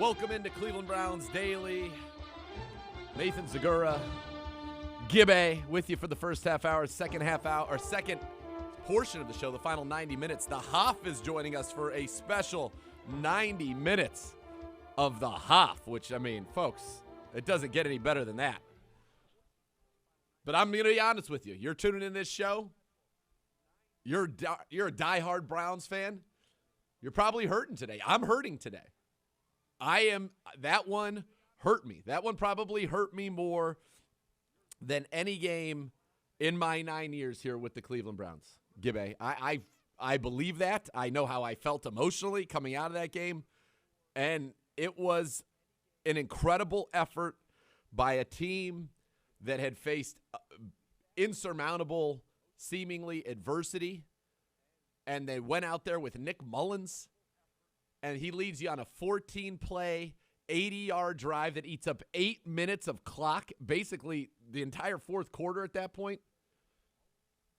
Welcome into Cleveland Browns Daily. Nathan Zegura, Gibbe with you for the first half hour, second portion of the show, the final 90 minutes. The Hoff is joining us for a special 90 minutes of the Hoff, which, I mean, folks, it doesn't get any better than that. But I'm going to be honest with you. You're tuning in this show. You're a diehard Browns fan. You're probably hurting today. I'm hurting today. That one hurt me. That one probably hurt me more than any game in my 9 years here with the Cleveland Browns. Gibbe, I believe that. I know how I felt emotionally coming out of that game. And it was an incredible effort by a team that had faced insurmountable, seemingly, adversity. And they went out there with Nick Mullins. And he leads you on a 14-play, 80-yard drive that eats up 8 minutes of clock, basically the entire fourth quarter at that point.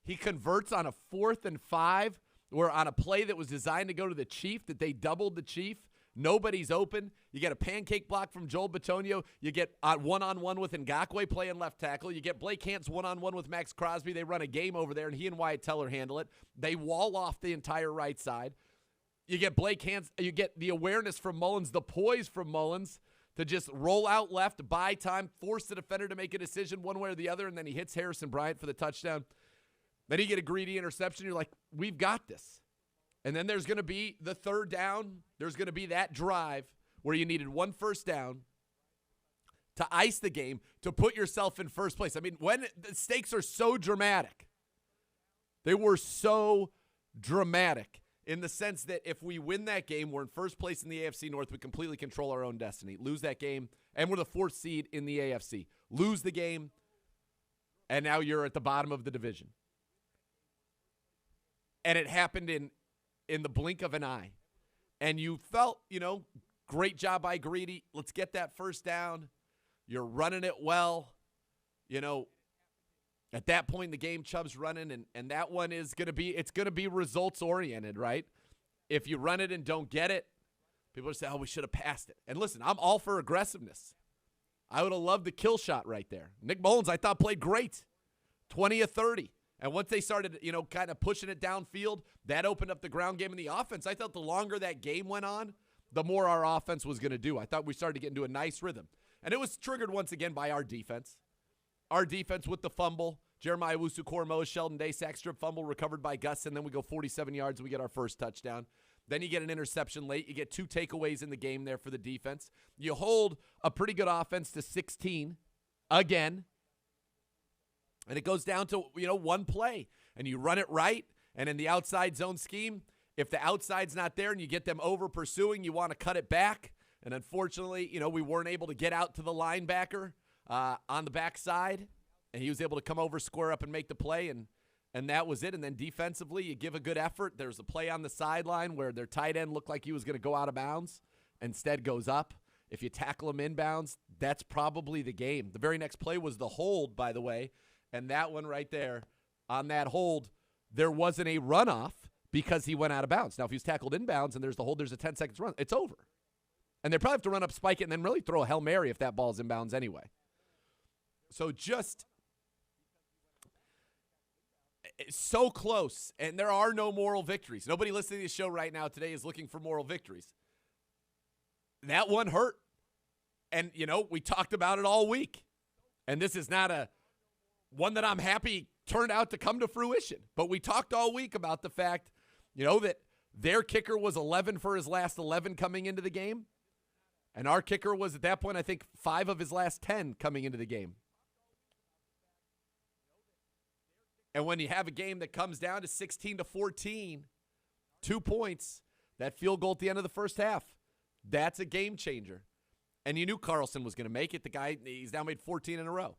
He converts on a 4th and 5, or on a play that was designed to go to the Chief, that they doubled the Chief. Nobody's open. You get a pancake block from Joel Bitonio. You get one-on-one with Ngakoue playing left tackle. You get Blake Hance one-on-one with Max Crosby. They run a game over there, and he and Wyatt Teller handle it. They wall off the entire right side. You get Blake Hance. You get the awareness from Mullins, the poise from Mullins to just roll out left, buy time, force the defender to make a decision one way or the other, and then he hits Harrison Bryant for the touchdown. Then you get a greedy interception. You're like, we've got this. And then there's going to be the third down. There's going to be that drive where you needed one first down to ice the game, to put yourself in first place. I mean, when the stakes are so dramatic, they were so dramatic in the sense that if we win that game, we're in first place in the AFC North. We completely control our own destiny. Lose that game, and we're the 4th seed in the AFC. Lose the game, and now you're at the bottom of the division. And it happened in the blink of an eye. And you felt, great job by Greedy. Let's get that first down. You're running it well. At that point in the game, Chubb's running, and that one is going to be results-oriented, right? If you run it and don't get it, people say, we should have passed it. And listen, I'm all for aggressiveness. I would have loved the kill shot right there. Nick Mullins, I thought, played great. 20 of 30. And once they started, kind of pushing it downfield, that opened up the ground game and the offense. I thought the longer that game went on, the more our offense was going to do. I thought we started to get into a nice rhythm. And it was triggered once again by our defense. Our defense with the fumble. Jeremiah Owusu-Koramoah, Sheldon Day, sack strip fumble recovered by Gus, and then we go 47 yards and we get our first touchdown. Then you get an interception late. You get 2 takeaways in the game there for the defense. You hold a pretty good offense to 16 again. And it goes down to, one play. And you run it right. And in the outside zone scheme, if the outside's not there and you get them over pursuing, you want to cut it back. And unfortunately, we weren't able to get out to the linebacker on the backside. And he was able to come over, square up, and make the play. And that was it. And then defensively, you give a good effort. There's a play on the sideline where their tight end looked like he was going to go out of bounds. Instead goes up. If you tackle him inbounds, that's probably the game. The very next play was the hold, by the way. And that one right there, on that hold, there wasn't a runoff because he went out of bounds. Now, if he's tackled inbounds and there's the hold, there's a 10 seconds run, it's over. And they probably have to run up, spike it, and then really throw a Hail Mary if that ball's inbounds anyway. So just so close, and there are no moral victories. Nobody listening to this show right now today is looking for moral victories. That one hurt. And, we talked about it all week. And this is not one that I'm happy turned out to come to fruition. But we talked all week about the fact, that their kicker was 11 for his last 11 coming into the game. And our kicker was, at that point, I think 5 of his last 10 coming into the game. And when you have a game that comes down to 16-14, 2 points, that field goal at the end of the first half, that's a game changer. And you knew Carlson was going to make it. The guy, he's now made 14 in a row.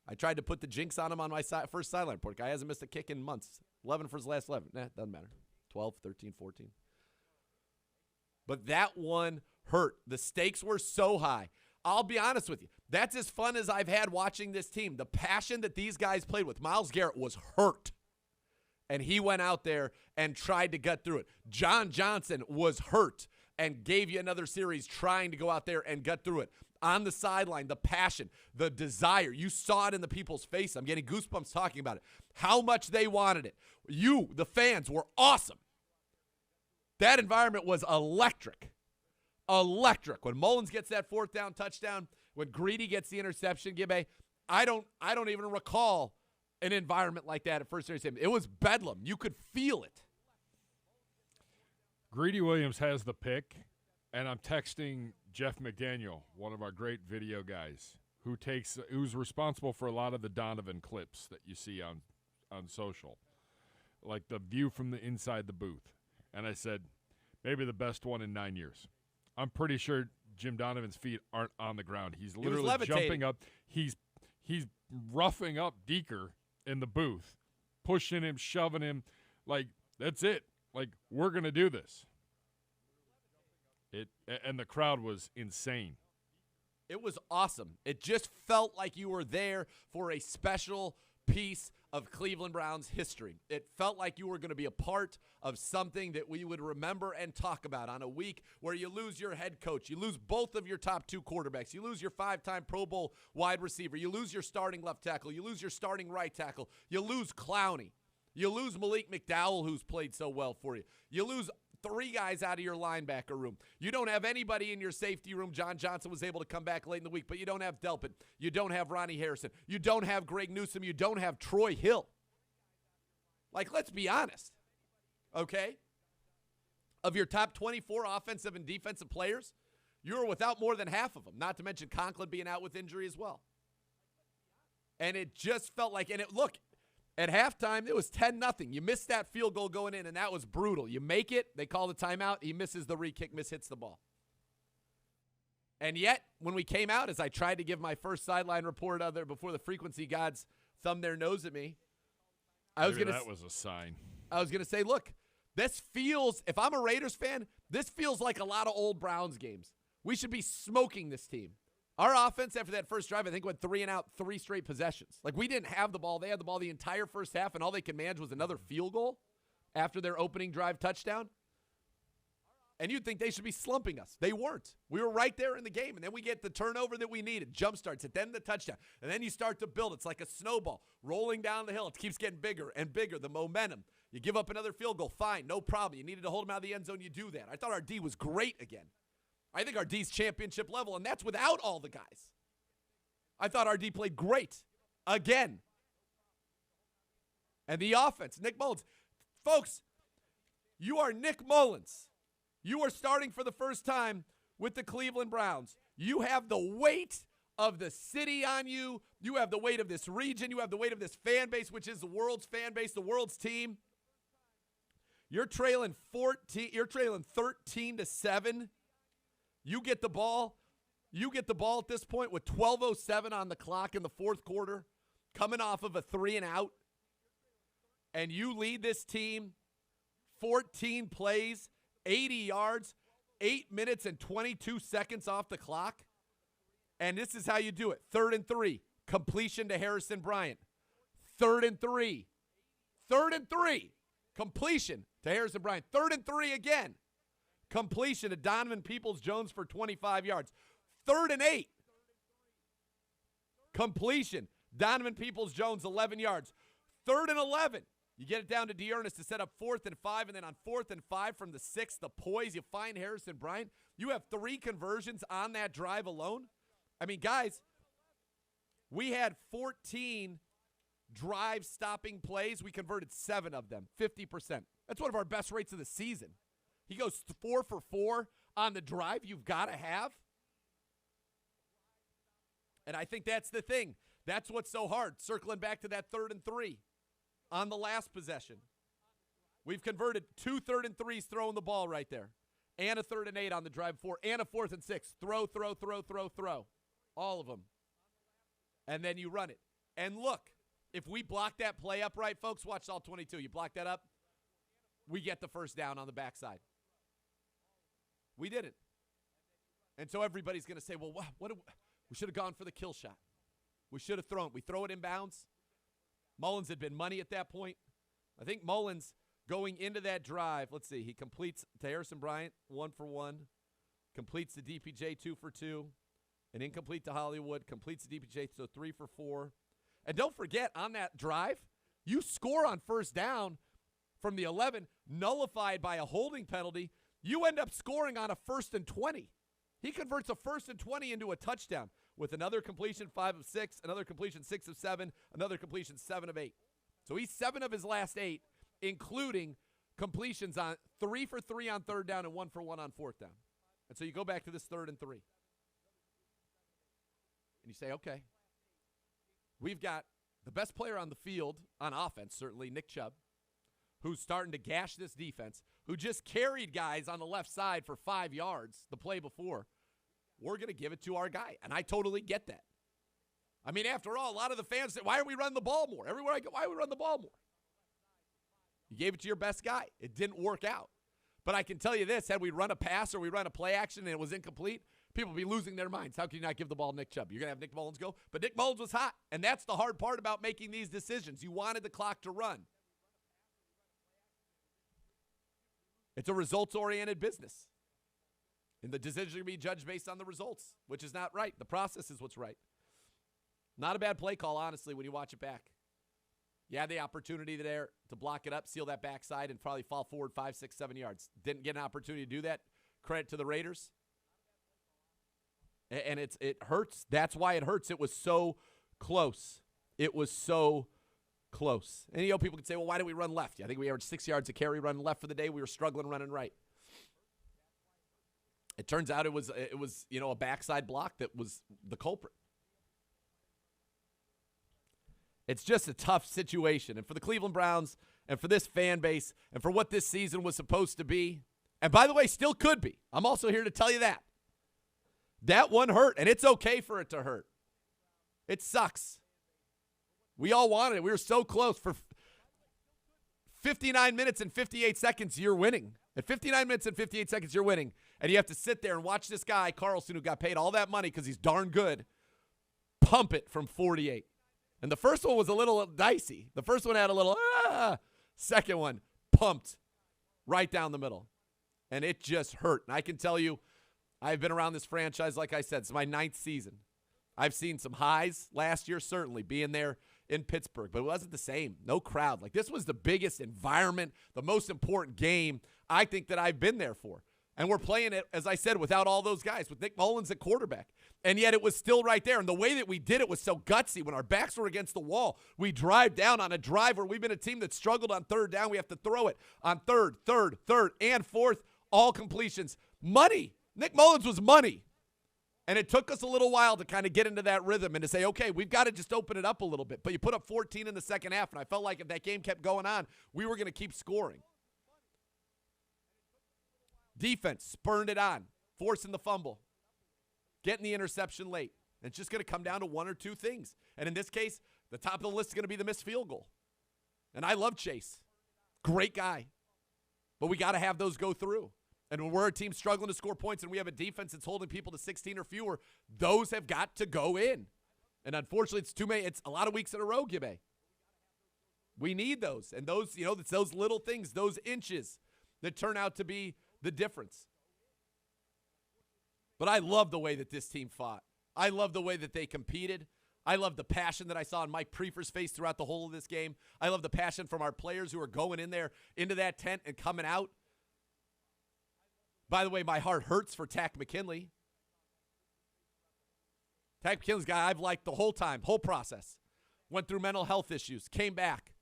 I tried to put the jinx on him on my first sideline report. Guy hasn't missed a kick in months. 11 for his last 11. Doesn't matter. 12, 13, 14. But that one hurt. The stakes were so high. I'll be honest with you. That's as fun as I've had watching this team. The passion that these guys played with. Myles Garrett was hurt. And he went out there and tried to gut through it. John Johnson was hurt and gave you another series trying to go out there and get through it. On the sideline, the passion, the desire. You saw it in the people's face. I'm getting goosebumps talking about it. How much they wanted it. You, the fans, were awesome. That environment was electric. Electric. When Mullins gets that fourth down touchdown, when Greedy gets the interception, Gibbe, I don't even recall an environment like that at first series. It was bedlam. You could feel it. Greedy Williams has the pick, and I'm texting Jeff McDaniel, one of our great video guys, who's responsible for a lot of the Donovan clips that you see on social, like the view from the inside the booth. And I said, maybe the best one in 9 years. I'm pretty sure Jim Donovan's feet aren't on the ground. He's literally jumping up. He's roughing up Deeker in the booth, pushing him, shoving him. Like, that's it. Like, we're going to do this. And the crowd was insane. It was awesome. It just felt like you were there for a special piece of Cleveland Browns history. It felt like you were going to be a part of something that we would remember and talk about on a week where you lose your head coach, you lose both of your top two quarterbacks, you lose your 5-time Pro Bowl wide receiver, you lose your starting left tackle, you lose your starting right tackle, you lose Clowney, you lose Malik McDowell, who's played so well for you, you lose 3 guys out of your linebacker room. You don't have anybody in your safety room. John Johnson was able to come back late in the week, but you don't have Delpit. You don't have Ronnie Harrison. You don't have Greg Newsome. You don't have Troy Hill. Like, let's be honest, okay? Of your top 24 offensive and defensive players, you're without more than half of them, not to mention Conklin being out with injury as well. And it just felt like, look, at halftime, it was 10-0. You missed that field goal going in, and that was brutal. You make it, they call the timeout, he misses the re-kick, hits the ball. And yet, when we came out, as I tried to give my first sideline report before the frequency gods thumbed their nose at me, that was a sign. I was going to say, look, this feels, if I'm a Raiders fan, this feels like a lot of old Browns games. We should be smoking this team. Our offense, after that first drive, I think went 3 and out, 3 straight possessions. Like, we didn't have the ball. They had the ball the entire first half, and all they could manage was another field goal after their opening drive touchdown. And you'd think they should be slumping us. They weren't. We were right there in the game, and then we get the turnover that we needed, jump starts, and then the touchdown. And then you start to build. It's like a snowball rolling down the hill. It keeps getting bigger and bigger, the momentum. You give up another field goal, fine, no problem. You needed to hold them out of the end zone, you do that. I thought our D was great again. I think our D's championship level, and that's without all the guys. I thought our D played great again. And the offense, Nick Mullins. Folks, you are Nick Mullins. You are starting for the first time with the Cleveland Browns. You have the weight of the city on you. You have the weight of this region. You have the weight of this fan base, which is the world's fan base, the world's team. You're trailing 13-7. You get the ball. You get the ball at this point with 12:07 on the clock in the fourth quarter, coming off of a 3-and-out, and you lead this team 14 plays, 80 yards, 8 minutes and 22 seconds off the clock. And this is how you do it. 3rd and 3, completion to Harrison Bryant. 3rd and 3. 3rd and 3, completion to Harrison Bryant. 3rd and 3 again. Completion to Donovan Peoples-Jones for 25 yards. 3rd and 8. Completion. Donovan Peoples-Jones, 11 yards. 3rd and 11. You get it down to Dearness to set up 4th and 5, and then on 4th and 5 from the 6, the poise, you find Harrison Bryant. You have 3 conversions on that drive alone. I mean, guys, we had 14 drive-stopping plays. We converted 7 of them, 50%. That's one of our best rates of the season. He goes 4 for 4 on the drive you've got to have. And I think that's the thing. That's what's so hard, circling back to that 3rd and 3 on the last possession. We've converted 2 3rd and 3s throwing the ball right there, and a 3rd and 8 on the drive 4, and a 4th and 6. Throw. All of them. And then you run it. And look, if we block that play up right, folks, watch all 22. You block that up, we get the first down on the backside. We didn't. And so everybody's going to say, well, we should have gone for the kill shot. We should have thrown it. We throw it inbounds. Mullins had been money at that point. I think Mullins going into that drive, let's see. He completes to Harrison Bryant, 1 for 1. Completes the DPJ, 2 for 2. An incomplete to Hollywood. Completes the DPJ, so 3 for 4. And don't forget, on that drive, you score on first down from the 11, nullified by a holding penalty. You end up scoring on a 1st and 20. He converts a 1st and 20 into a touchdown with another completion, 5 of 6, another completion, 6 of 7, another completion, 7 of 8. So he's 7 of his last 8, including completions on 3 for 3 on third down and 1 for 1 on fourth down. And so you go back to this 3rd and 3. And you say, okay, we've got the best player on the field on offense, certainly Nick Chubb, who's starting to gash this defense, who just carried guys on the left side for 5 yards the play before. We're going to give it to our guy, and I totally get that. I mean, after all, a lot of the fans say, why are we running the ball more? Everywhere I go, why are we running the ball more? You gave it to your best guy. It didn't work out. But I can tell you this, had we run a pass or we run a play action and it was incomplete, people would be losing their minds. How can you not give the ball to Nick Chubb? You're going to have Nick Mullins go? But Nick Mullins was hot, and that's the hard part about making these decisions. You wanted the clock to run. It's a results-oriented business. And the decisions are going to be judged based on the results, which is not right. The process is what's right. Not a bad play call, honestly, when you watch it back. You had the opportunity there to block it up, seal that backside, and probably fall forward 5, 6, 7 yards. Didn't get an opportunity to do that. Credit to the Raiders. And it hurts. That's why it hurts. It was so close. It was so close. And, people can say, well, why did we run left? Yeah, I think we averaged 6 yards a carry running left for the day. We were struggling running right. It turns out it was a backside block that was the culprit. It's just a tough situation. And for the Cleveland Browns and for this fan base and for what this season was supposed to be, and by the way, still could be. I'm also here to tell you that. That one hurt, and it's okay for it to hurt. It sucks. We all wanted it. We were so close. For 59 minutes and 58 seconds, you're winning. At 59 minutes and 58 seconds, you're winning. And you have to sit there and watch this guy, Carlson, who got paid all that money because he's darn good, pump it from 48. And the first one was a little dicey. The first one had a little, second one, pumped right down the middle. And it just hurt. And I can tell you, I've been around this franchise, like I said, it's my 9th season. I've seen some highs last year, certainly, being there in Pittsburgh, but it wasn't the same. No crowd. Like, this was the biggest environment, the most important game I think that I've been there for. And we're playing it, as I said, without all those guys, with Nick Mullins at quarterback. And yet it was still right there. And the way that we did it was so gutsy. When our backs were against the wall, we drive down on a drive where we've been a team that struggled on third down. We have to throw it on third, and fourth, all completions. Money. Nick Mullins was money. And it took us a little while to kind of get into that rhythm and to say, okay, we've got to just open it up a little bit. But you put up 14 in the second half, and I felt like if that game kept going on, we were going to keep scoring. Defense spurned it on, forcing the fumble, getting the interception late. And it's just going to come down to one or two things. And in this case, the top of the list is going to be the missed field goal. And I love Chase. Great guy. But we got to have those go through. And when we're a team struggling to score points and we have a defense that's holding people to 16 or fewer, those have got to go in. And unfortunately, it's too many. It's a lot of weeks in a row, Gibbe. We need those. And those, it's those little things, those inches that turn out to be the difference. But I love the way that this team fought. I love the way that they competed. I love the passion that I saw in Mike Prefer's face throughout the whole of this game. I love the passion from our players who are going in there into that tent and coming out. By the way, my heart hurts for Tack McKinley. Tack McKinley's a guy I've liked the whole time, whole process. Went through mental health issues, came back,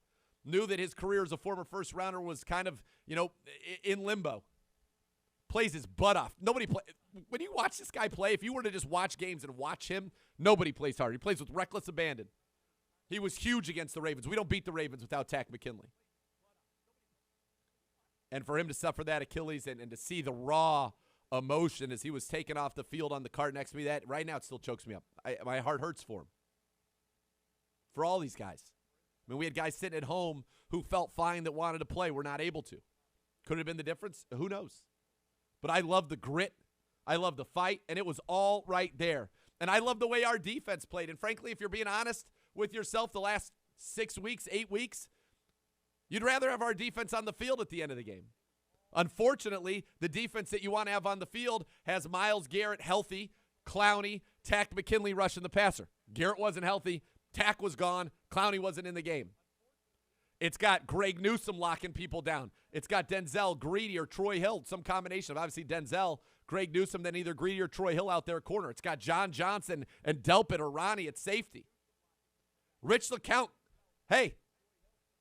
knew that his career as a former first rounder was kind of, in limbo. Plays his butt off. When you watch this guy play, if you were to just watch games and watch him, nobody plays hard. He plays with reckless abandon. He was huge against the Ravens. We don't beat the Ravens without Tack McKinley. And for him to suffer that Achilles and to see the raw emotion as he was taken off the field on the cart next to me, that right now it still chokes me up. My heart hurts for him. For all these guys. I mean, we had guys sitting at home who felt fine that wanted to play. We're not able to. Could it have been the difference? Who knows? But I love the grit. I love the fight, and it was all right there. And I love the way our defense played. And frankly, if you're being honest with yourself, the last 6 weeks, 8 weeks, You'd rather have our defense on the field at the end of the game. Unfortunately, the defense that you want to have on the field has Myles Garrett healthy, Clowney, Tack McKinley rushing the passer. Garrett wasn't healthy. Tack was gone. Clowney wasn't in the game. It's got Greg Newsome locking people down. It's got Denzel, Greedy, or Troy Hill, some combination of obviously Denzel, Greg Newsome, then either Greedy or Troy Hill out there at corner. It's got John Johnson and Delpit or Ronnie at safety. Rich LeCount, hey,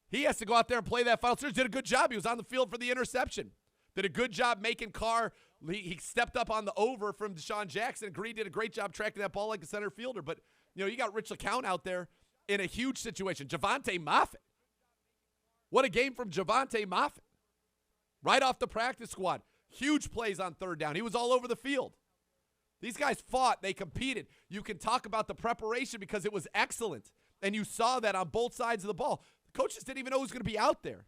he has to go out there and play that final series. Did a good job. He was on the field for the interception. Did a good job making Carr. He stepped up on the over from Deshaun Jackson. Greedy did a great job tracking that ball like a center fielder. But, you got Rich LeCount out there in a huge situation. Javonte Moffitt. What a game from Javonte Moffitt. Right off the practice squad. Huge plays on third down. He was all over the field. These guys fought. They competed. You can talk about the preparation because it was excellent. And you saw that on both sides of the ball. The coaches didn't even know who was going to be out there.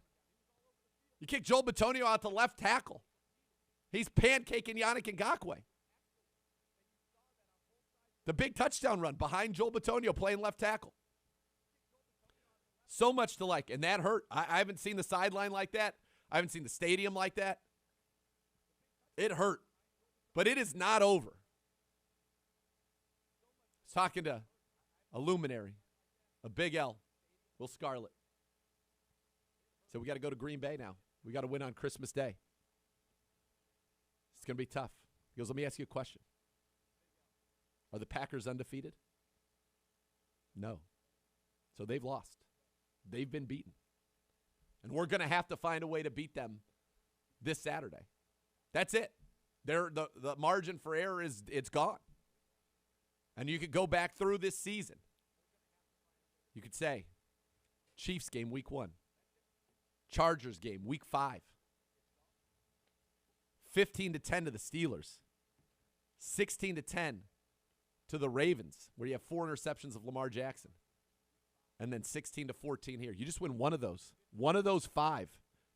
You kick Joel Bitonio out to left tackle. He's pancaking Yannick Ngakoue. The big touchdown run behind Joel Bitonio playing left tackle. So much to like, and that hurt. I haven't seen the sideline like that. I haven't seen the stadium like that. It hurt. But it is not over. I was talking to a luminary, a Big L, Will Scarlett. So we got to go to Green Bay now. We got to win on Christmas Day. It's going to be tough. He goes, let me ask you a question. Are the Packers undefeated? No. So they've lost. They've been beaten. And we're going to have to find a way to beat them this Saturday. That's it. The margin for error it's gone. And you could go back through this season. You could say, Chiefs game week 1. Chargers game week 5. 15-10 to the Steelers. 16-10 to the Ravens, where you have 4 interceptions of Lamar Jackson. And then 16-14 here. You just win one of those. One of those 5,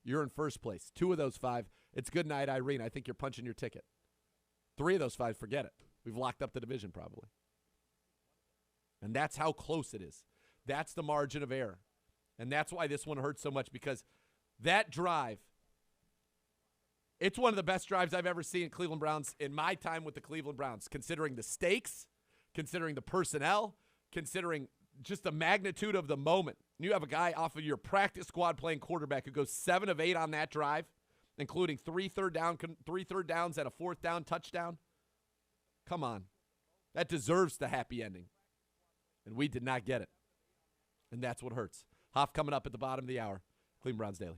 you're in first place. 2 of those 5, it's good night, Irene. I think you're punching your ticket. 3 of those 5, forget it. We've locked up the division probably. And that's how close it is. That's the margin of error. And that's why this one hurts so much, because that drive, it's one of the best drives I've ever seen in Cleveland Browns in my time with the Cleveland Browns, considering the stakes, considering the personnel, considering just the magnitude of the moment. You have a guy off of your practice squad playing quarterback who goes 7 of 8 on that drive, including 3 third downs and a 4th down touchdown. Come on. That deserves the happy ending. And we did not get it. And that's what hurts. Hoff coming up at the bottom of the hour. Cleveland Browns Daily.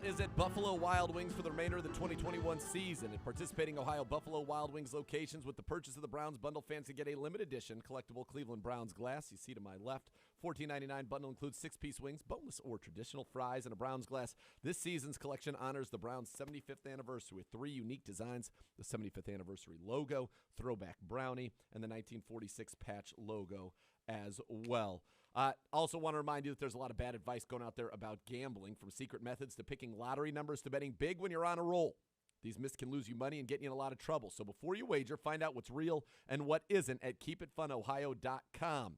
is at Buffalo Wild Wings for the remainder of the 2021 season. At participating Ohio Buffalo Wild Wings locations, with the purchase of the Browns bundle, fans can get a limited edition collectible Cleveland Browns glass. You see to my left, $14.99 bundle includes 6-piece wings, boneless or traditional fries, and a Browns glass. This season's collection honors the Browns' 75th anniversary with 3 unique designs: the 75th anniversary logo, throwback brownie, and the 1946 patch logo as well. Also want to remind you that there's a lot of bad advice going out there about gambling, from secret methods to picking lottery numbers to betting big when you're on a roll. These myths can lose you money and get you in a lot of trouble. So before you wager, find out what's real and what isn't at keepitfunohio.com.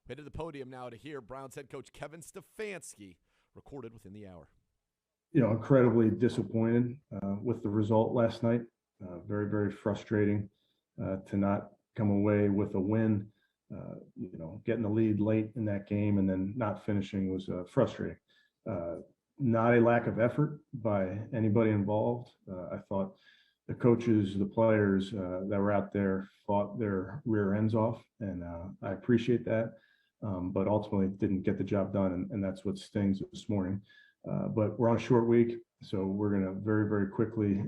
We head to the podium now to hear Browns head coach Kevin Stefanski, recorded within the hour. Incredibly disappointed with the result last night. Very, very frustrating to not come away with a win. Getting the lead late in that game and then not finishing was frustrating. Not a lack of effort by anybody involved. I thought the coaches, the players that were out there fought their rear ends off, and I appreciate that. But ultimately didn't get the job done, and that's what stings this morning. But we're on a short week, so we're going to very, very quickly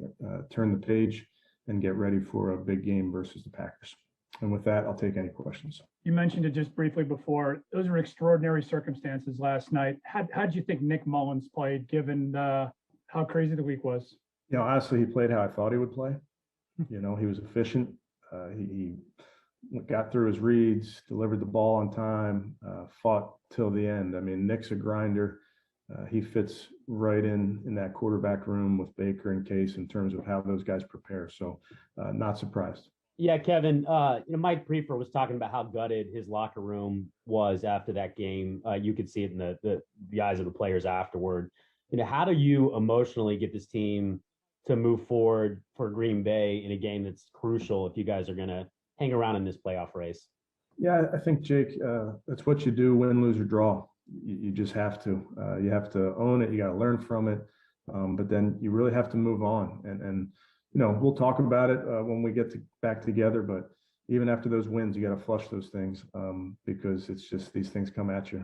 turn the page and get ready for a big game versus the Packers. And with that, I'll take any questions. You mentioned it just briefly before. Those were extraordinary circumstances last night. How did you think Nick Mullins played, given how crazy the week was? Honestly, he played how I thought he would play. He was efficient. He got through his reads, delivered the ball on time, fought till the end. I mean, Nick's a grinder. He fits right in that quarterback room with Baker and Case in terms of how those guys prepare. So not surprised. Yeah, Kevin, Mike Prefer was talking about how gutted his locker room was after that game. You could see it in the eyes of the players afterward. How do you emotionally get this team to move forward for Green Bay in a game that's crucial if you guys are going to hang around in this playoff race? Yeah, I think, Jake, that's what you do: win, lose, or draw. You just have to. You have to own it. You got to learn from it. But then you really have to move on. And we'll talk about it when we get back together. But even after those wins, you got to flush those things because it's just these things come at you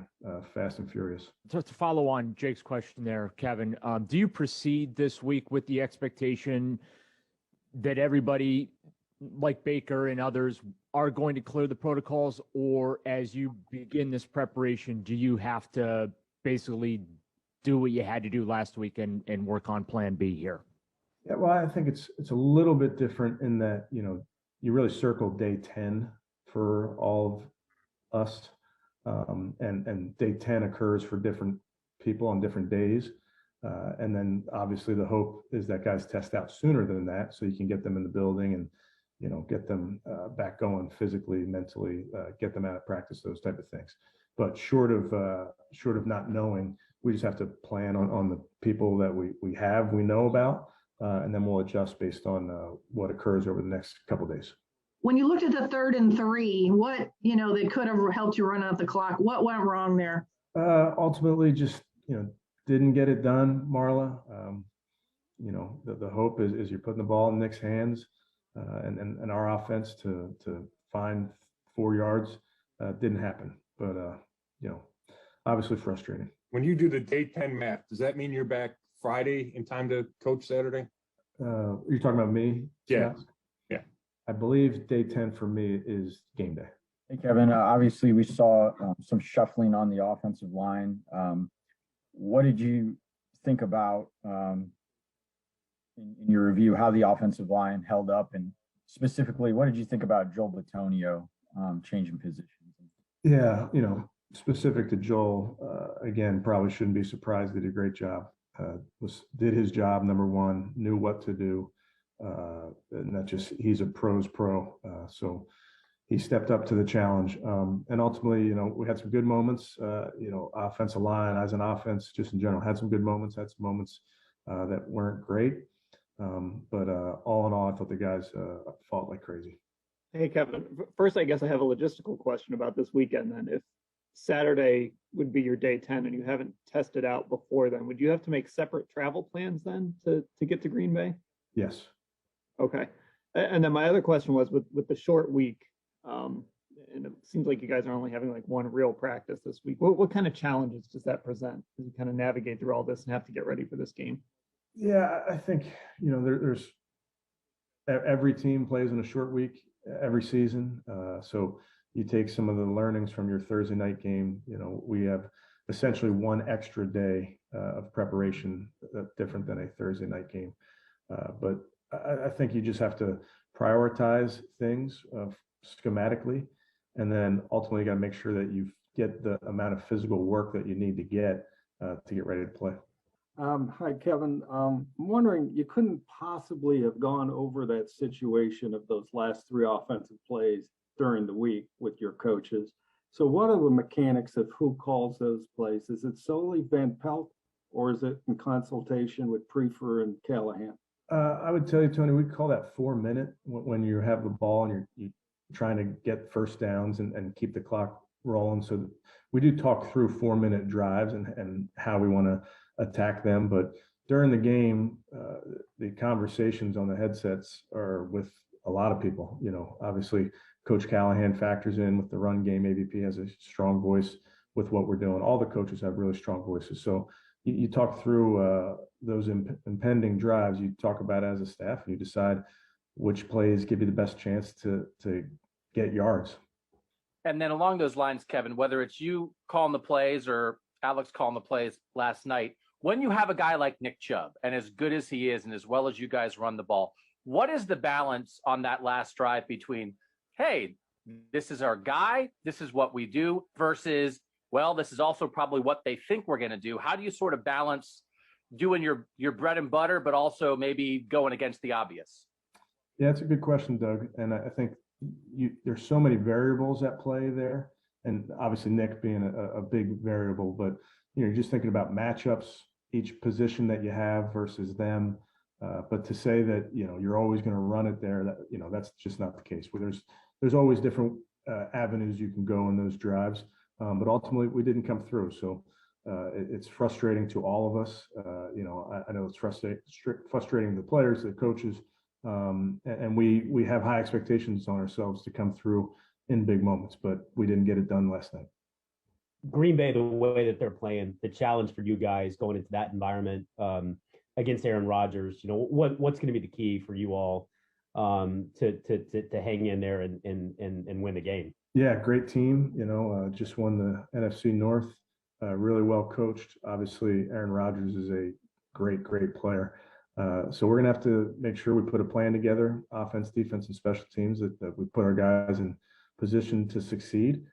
fast and furious. So to follow on Jake's question there, Kevin, do you proceed this week with the expectation that everybody, like Baker and others, are going to clear the protocols, or as you begin this preparation, do you have to basically do what you had to do last week and work on plan B here? Yeah, well, I think it's a little bit different in that, you really circle day 10 for all of us. And day 10 occurs for different people on different days. And then obviously the hope is that guys test out sooner than that, so you can get them in the building and, get them back going physically, mentally, get them out of practice, those type of things. But short of not knowing, we just have to plan on the people that we know about. And then we'll adjust based on what occurs over the next couple of days. When you looked at the 3rd and 3, what, they could have helped you run out the clock. What went wrong there? Ultimately, just, didn't get it done, Marla. The hope is you're putting the ball in Nick's hands and our offense to find 4 yards. Didn't happen, but, obviously frustrating. When you do the day 10 math, does that mean you're back Friday in time to coach Saturday? You're talking about me? Yeah. Yeah. I believe day 10 for me is game day. Hey, Kevin, obviously we saw some shuffling on the offensive line. What did you think about, in your review, how the offensive line held up? And specifically, what did you think about Joel Bitonio changing positions? Yeah, specific to Joel, again, probably shouldn't be surprised. Did a great job. Did his job, number one, knew what to do. And he's a pro's pro. So he stepped up to the challenge. And ultimately, we had some good moments, offensive line, as an offense, just in general, had some good moments, had some moments that weren't great. But all in all, I thought the guys fought like crazy. Hey, Kevin, first, I guess I have a logistical question about this weekend then. If Saturday would be your day 10 and you haven't tested out before then, would you have to make separate travel plans then to get to Green Bay? Yes. Okay. And then my other question was with the short week, and it seems like you guys are only having like one real practice this week. What kind of challenges does that present as you kind of navigate through all this and have to get ready for this game? Yeah, I think, there's every team plays in a short week every season. So you take some of the learnings from your Thursday night game. We have essentially one extra day of preparation different than a Thursday night game. But I think you just have to prioritize things schematically, and then ultimately you got to make sure that you get the amount of physical work that you need to get ready to play. Hi, Kevin. I'm wondering, you couldn't possibly have gone over that situation of those last three offensive plays during the week with your coaches. So what are the mechanics of who calls those plays? Is it solely Van Pelt, or is it in consultation with Prefer and Callahan? I would tell you, Tony, we call that 4 minute when you have the ball and you're trying to get first downs and keep the clock rolling. So we do talk through 4 minute drives and how we want to attack them. But during the game, the conversations on the headsets are with a lot of people. Obviously, Coach Callahan factors in with the run game. AVP has a strong voice with what we're doing. All the coaches have really strong voices. So you talk through those impending drives. You talk about it as a staff, and you decide which plays give you the best chance to get yards. And then along those lines, Kevin, whether it's you calling the plays or Alex calling the plays last night, when you have a guy like Nick Chubb, and as good as he is and as well as you guys run the ball, what is the balance on that last drive between, hey, this is our guy, this is what we do, versus, well, this is also probably what they think we're going to do? How do you sort of balance doing your bread and butter, but also maybe going against the obvious? Yeah, it's a good question, Doug. And I think there's so many variables at play there. And obviously Nick being a big variable, but you're just thinking about matchups, each position that you have versus them. But to say that, you're always going to run it there, that's just not the case. Where there's always different avenues you can go in those drives. But ultimately we didn't come through. So it's frustrating to all of us. I know it's frustrating to the players, the coaches, and we have high expectations on ourselves to come through in big moments, but we didn't get it done last night. Green Bay, the way that they're playing, the challenge for you guys going into that environment against Aaron Rodgers, what's going to be the key for you all to hang in there and win the game? Yeah, great team. Just won the NFC North. Really well coached. Obviously, Aaron Rodgers is a great player. So we're gonna have to make sure we put a plan together, offense, defense, and special teams, that we put our guys in position to succeed,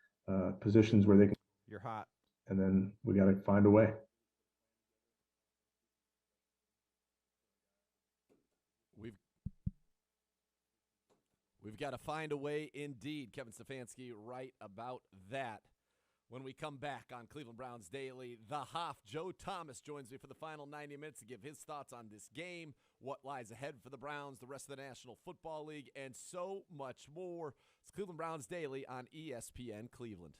positions where they can. You're hot. And then we got to find a way. We've got to find a way indeed. Kevin Stefanski right about that. When we come back on Cleveland Browns Daily, the Hoff, Joe Thomas, joins me for the final 90 minutes to give his thoughts on this game, what lies ahead for the Browns, the rest of the National Football League, and so much more. It's Cleveland Browns Daily on ESPN Cleveland.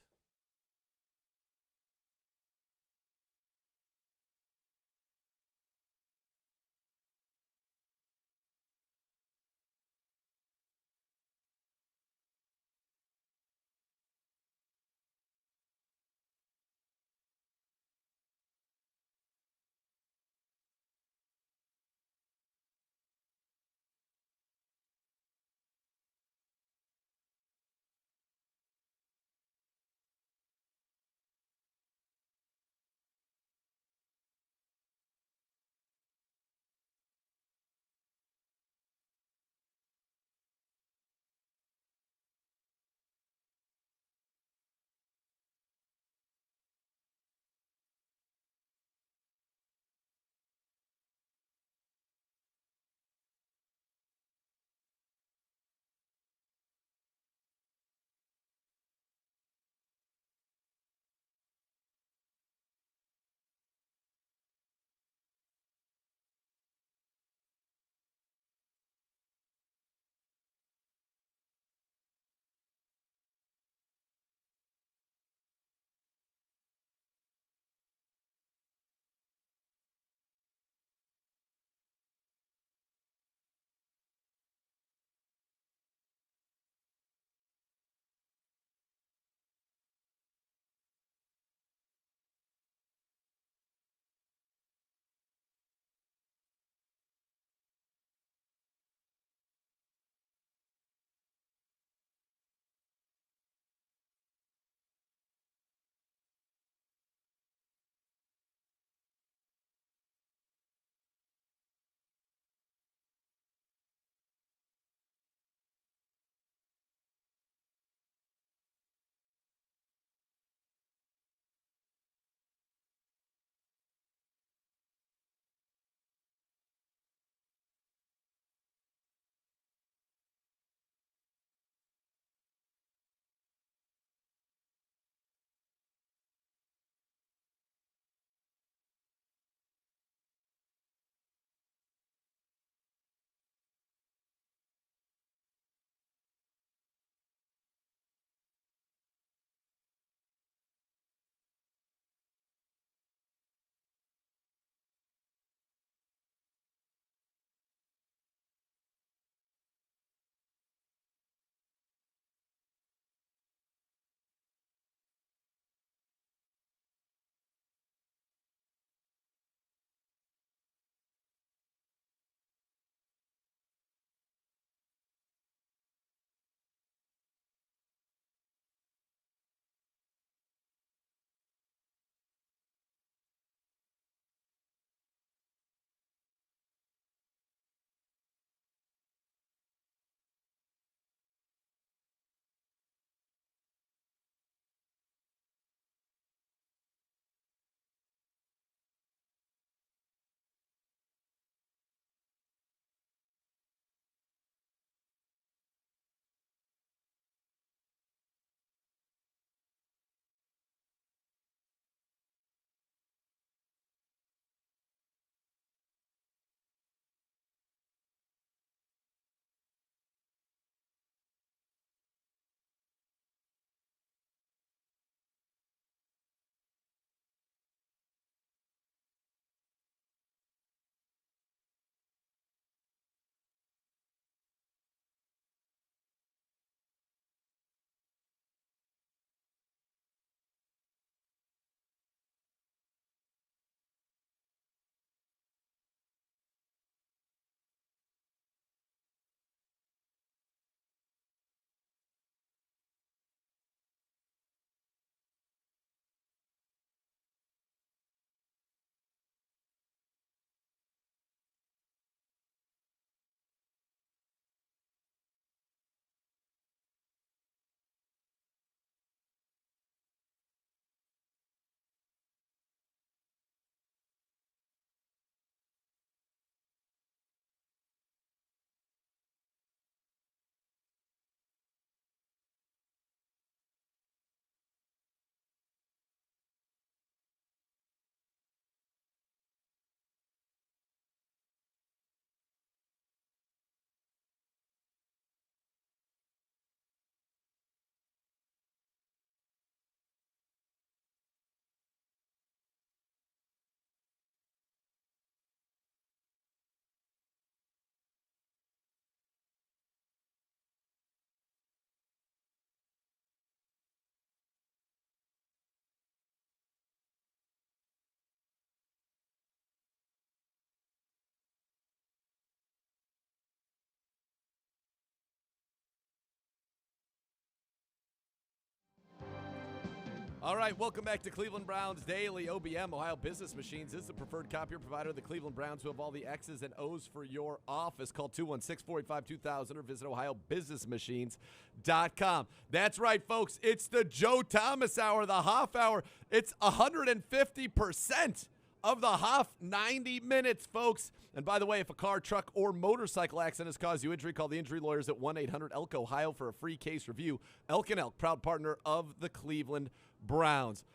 All right, welcome back to Cleveland Browns Daily. OBM, Ohio Business Machines, is the preferred copier provider of the Cleveland Browns, who have all the X's and O's for your office. Call 216-485-2000 or visit ohiobusinessmachines.com. That's right, folks. It's the Joe Thomas Hour, the Hoff Hour. It's 150% of the Hoff 90 minutes, folks. And by the way, if a car, truck, or motorcycle accident has caused you injury, call the injury lawyers at 1-800-ELK, Ohio for a free case review. Elk & Elk, proud partner of the Cleveland Browns.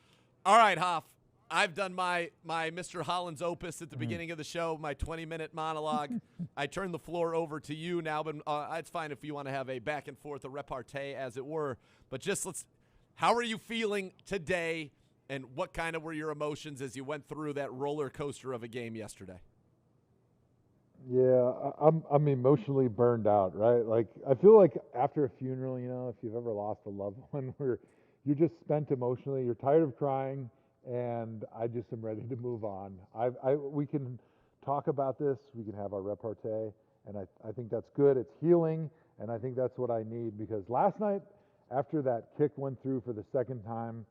All right, Hoff, I've done my Mr. Holland's opus at the beginning of the show, my 20-minute monologue. I turn the floor over to you now, but it's fine if you want to have a back and forth, a repartee, as it were. But how are you feeling today, and what kind of were your emotions as you went through that roller coaster of a game yesterday? Yeah, I'm emotionally burned out, right? Like, I feel like after a funeral, if you've ever lost a loved one, where you're just spent emotionally, you're tired of crying, and I just am ready to move on. We can talk about this, we can have our repartee, and I think that's good. It's healing, and I think that's what I need, because last night, after that kick went through for the second time,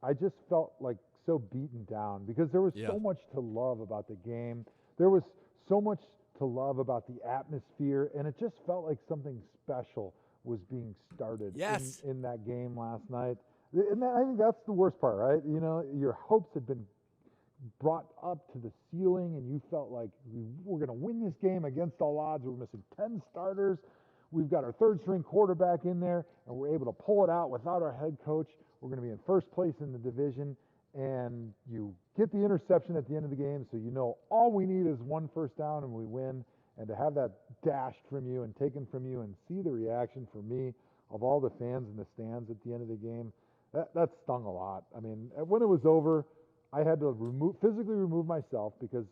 I just felt like so beaten down, because there was so much to love about the game. There was so much to love about the atmosphere, and it just felt like something special was being started in that game last night. And I think that's the worst part, right? Your hopes had been brought up to the ceiling, and you felt like we're going to win this game against all odds. We're missing 10 starters. We've got our third-string quarterback in there, and we're able to pull it out without our head coach. We're going to be in first place in the division, and you get the interception at the end of the game, so all we need is one first down and we win. And to have that dashed from you and taken from you, and see the reaction for me of all the fans in the stands at the end of the game, that stung a lot. I mean, when it was over, I had to physically remove myself, because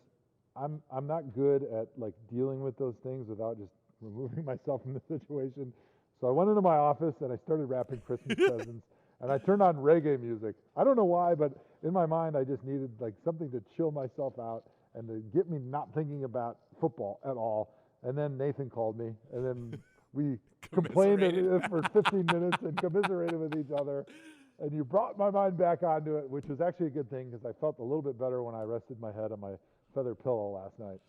I'm not good at dealing with those things without just removing myself from the situation. So I went into my office and I started wrapping Christmas presents, and I turned on reggae music. I don't know why, but in my mind I just needed something to chill myself out and to get me not thinking about football at all. And then Nathan called me, and then we complained for 15 minutes and commiserated with each other. And you brought my mind back onto it, which was actually a good thing, because I felt a little bit better when I rested my head on my feather pillow last night.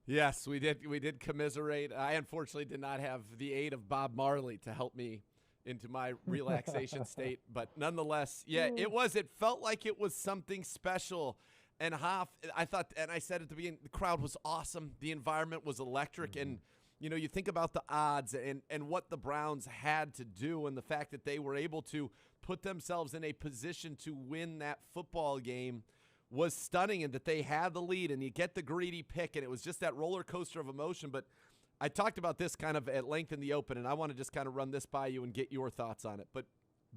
Yes, we did commiserate. I unfortunately did not have the aid of Bob Marley to help me into my relaxation state. But nonetheless, it felt like it was something special. And Hoff, I thought, and I said at the beginning, the crowd was awesome. The environment was electric. And, you think about the odds and what the Browns had to do, and the fact that they were able to put themselves in a position to win that football game was stunning, and that they had the lead, and you get the greedy pick, and it was just that roller coaster of emotion. But I talked about this kind of at length in the open, and I want to just kind of run this by you and get your thoughts on it. But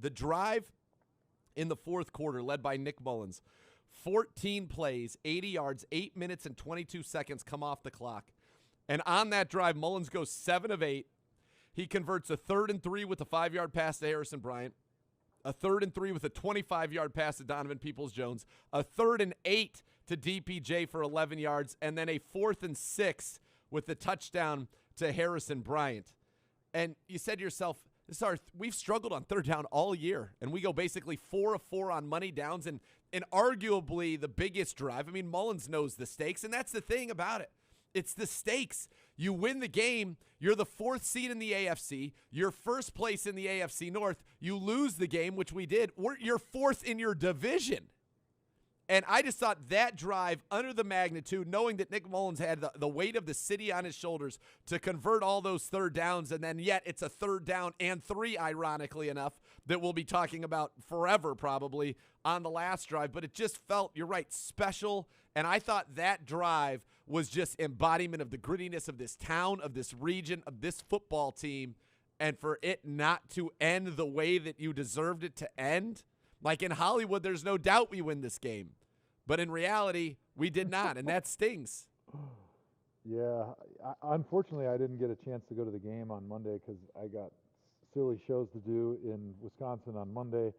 the drive in the fourth quarter, led by Nick Mullins, 14 plays, 80 yards, 8 minutes and 22 seconds come off the clock. And on that drive, Mullins goes 7 of 8. He converts a 3rd and 3 with a 5-yard pass to Harrison Bryant, a 3rd and 3 with a 25-yard pass to Donovan Peoples-Jones, a 3rd and 8 to DPJ for 11 yards, and then a 4th and 6 with the touchdown to Harrison Bryant. And you said to yourself, we've struggled on third down all year, and we go basically 4 of 4 on money downs, and arguably the biggest drive. I mean, Mullins knows the stakes, and that's the thing about it. It's the stakes. You win the game, you're the 4th seed in the AFC, you're first place in the AFC North. You lose the game, which we did, you're 4th in your division. And I just thought that drive, under the magnitude, knowing that Nick Mullins had the weight of the city on his shoulders to convert all those third downs, and then yet it's a 3rd down and 3, ironically enough, that we'll be talking about forever probably on the last drive. But it just felt, you're right, special. And I thought that drive was just embodiment of the grittiness of this town, of this region, of this football team. And for it not to end the way that you deserved it to end, like in Hollywood, there's no doubt we win this game. But in reality, we did not, and that stings. Yeah, unfortunately, I didn't get a chance to go to the game on Monday because I got silly shows to do in Wisconsin on Monday.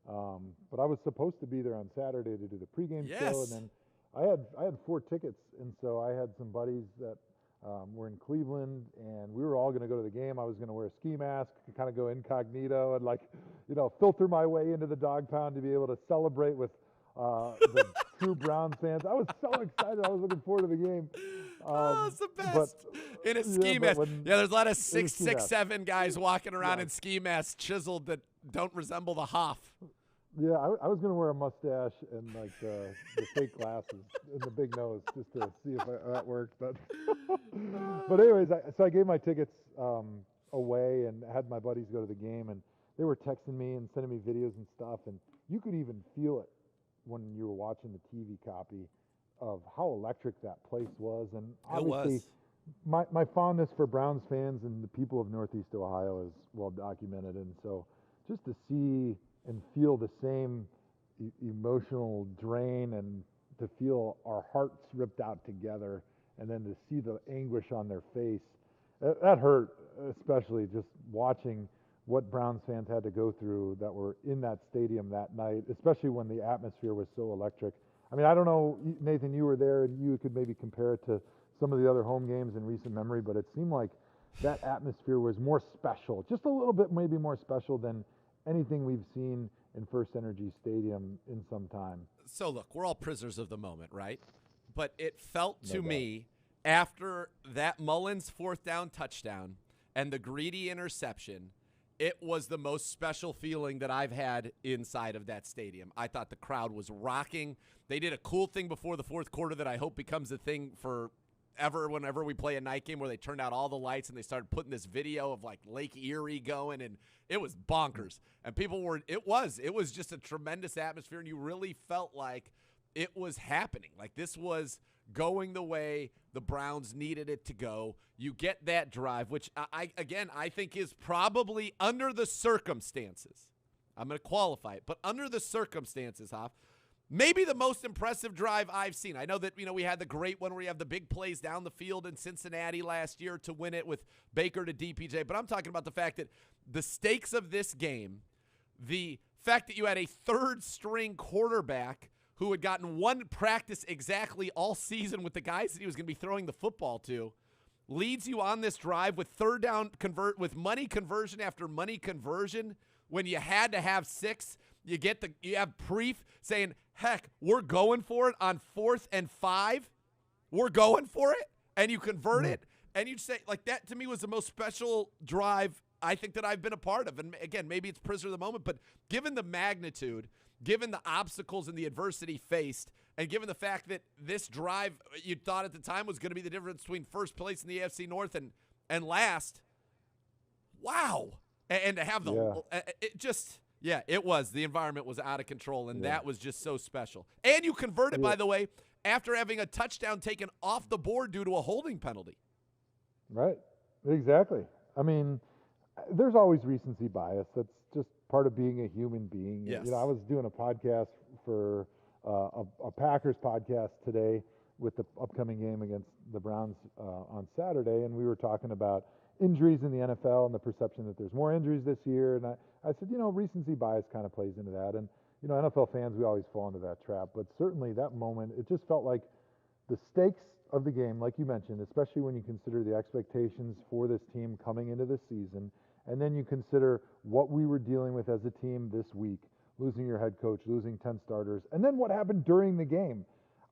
But I was supposed to be there on Saturday to do the pregame show, and then I had 4 tickets, and so I had some buddies that We're in Cleveland, and we were all going to go to the game. I was going to wear a ski mask and kind of go incognito and, like, you know, filter my way into the dog pound to be able to celebrate with the true Browns fans. I was so excited. I was looking forward to the game. It's the best. In a ski mask. There's a lot of 6'7" guys walking around in ski masks chiseled that don't resemble the Hoff. Yeah, I was going to wear a mustache and, like, the fake glasses and the big nose just to see if that worked. But but anyways, so I gave my tickets away and had my buddies go to the game, and they were texting me and sending me videos and stuff, and you could even feel it when you were watching the TV copy of how electric that place was. And obviously, my fondness for Browns fans and the people of Northeast Ohio is well documented, and so just to see and feel the same emotional drain and to feel our hearts ripped out together and then to see the anguish on their face, that hurt, especially just watching what Browns fans had to go through that were in that stadium that night, especially when the atmosphere was so electric. I mean, I don't know, Nathan, you were there and you could maybe compare it to some of the other home games in recent memory, but it seemed like that atmosphere was more special, just a little bit maybe more special than anything we've seen in First Energy Stadium in some time. So, look, we're all prisoners of the moment, right? But it felt to me after that Mullins fourth down touchdown and the greedy interception, it was the most special feeling that I've had inside of that stadium. I thought the crowd was rocking. They did a cool thing before the fourth quarter that I hope becomes a thing for ever whenever we play a night game, where they turned out all the lights and they started putting this video of like Lake Erie going, and it was bonkers. And people were, it was just a tremendous atmosphere, and you really felt like it was happening. Like this was going the way the Browns needed it to go. You get that drive, which I think is probably under the circumstances. I'm going to qualify it, but under the circumstances, Hoff, maybe the most impressive drive I've seen. I know that, we had the great one where you have the big plays down the field in Cincinnati last year to win it with Baker to DPJ, but I'm talking about the fact that the stakes of this game, the fact that you had a third-string quarterback who had gotten one practice exactly all season with the guys that he was going to be throwing the football to, leads you on this drive with third down with money conversion after money conversion when you had to have 6. You have Preef saying, heck, we're going for it on 4th and 5. We're going for it. And you convert it. And you say, like, that to me was the most special drive I think that I've been a part of. And again, maybe it's prisoner of the moment, but given the magnitude, given the obstacles and the adversity faced, and given the fact that this drive you thought at the time was going to be the difference between first place in the AFC North and last, wow. And to have it was. The environment was out of control, and that was just so special. And you converted, by the way, after having a touchdown taken off the board due to a holding penalty. Right. Exactly. I mean, there's always recency bias. That's just part of being a human being. Yes. I was doing a podcast for a Packers podcast today with the upcoming game against the Browns on Saturday, and we were talking about injuries in the NFL and the perception that there's more injuries this year. And I said, recency bias kind of plays into that. And, NFL fans, we always fall into that trap. But certainly that moment, it just felt like the stakes of the game, like you mentioned, especially when you consider the expectations for this team coming into this season, and then you consider what we were dealing with as a team this week, losing your head coach, losing 10 starters, and then what happened during the game.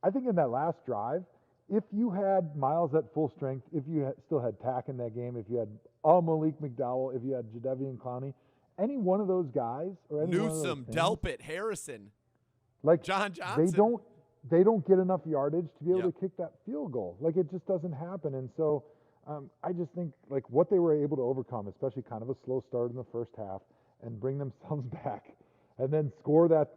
I think in that last drive, if you had Miles at full strength, if you still had Tack in that game, if you had Malik McDowell, if you had Jadeveon Clowney, any one of those guys, or any Newsome, Delpit, Harrison, like John Johnson, they don't get enough yardage to be able to kick that field goal. Like, it just doesn't happen. And so I just think like what they were able to overcome, especially kind of a slow start in the first half, and bring themselves back, and then score that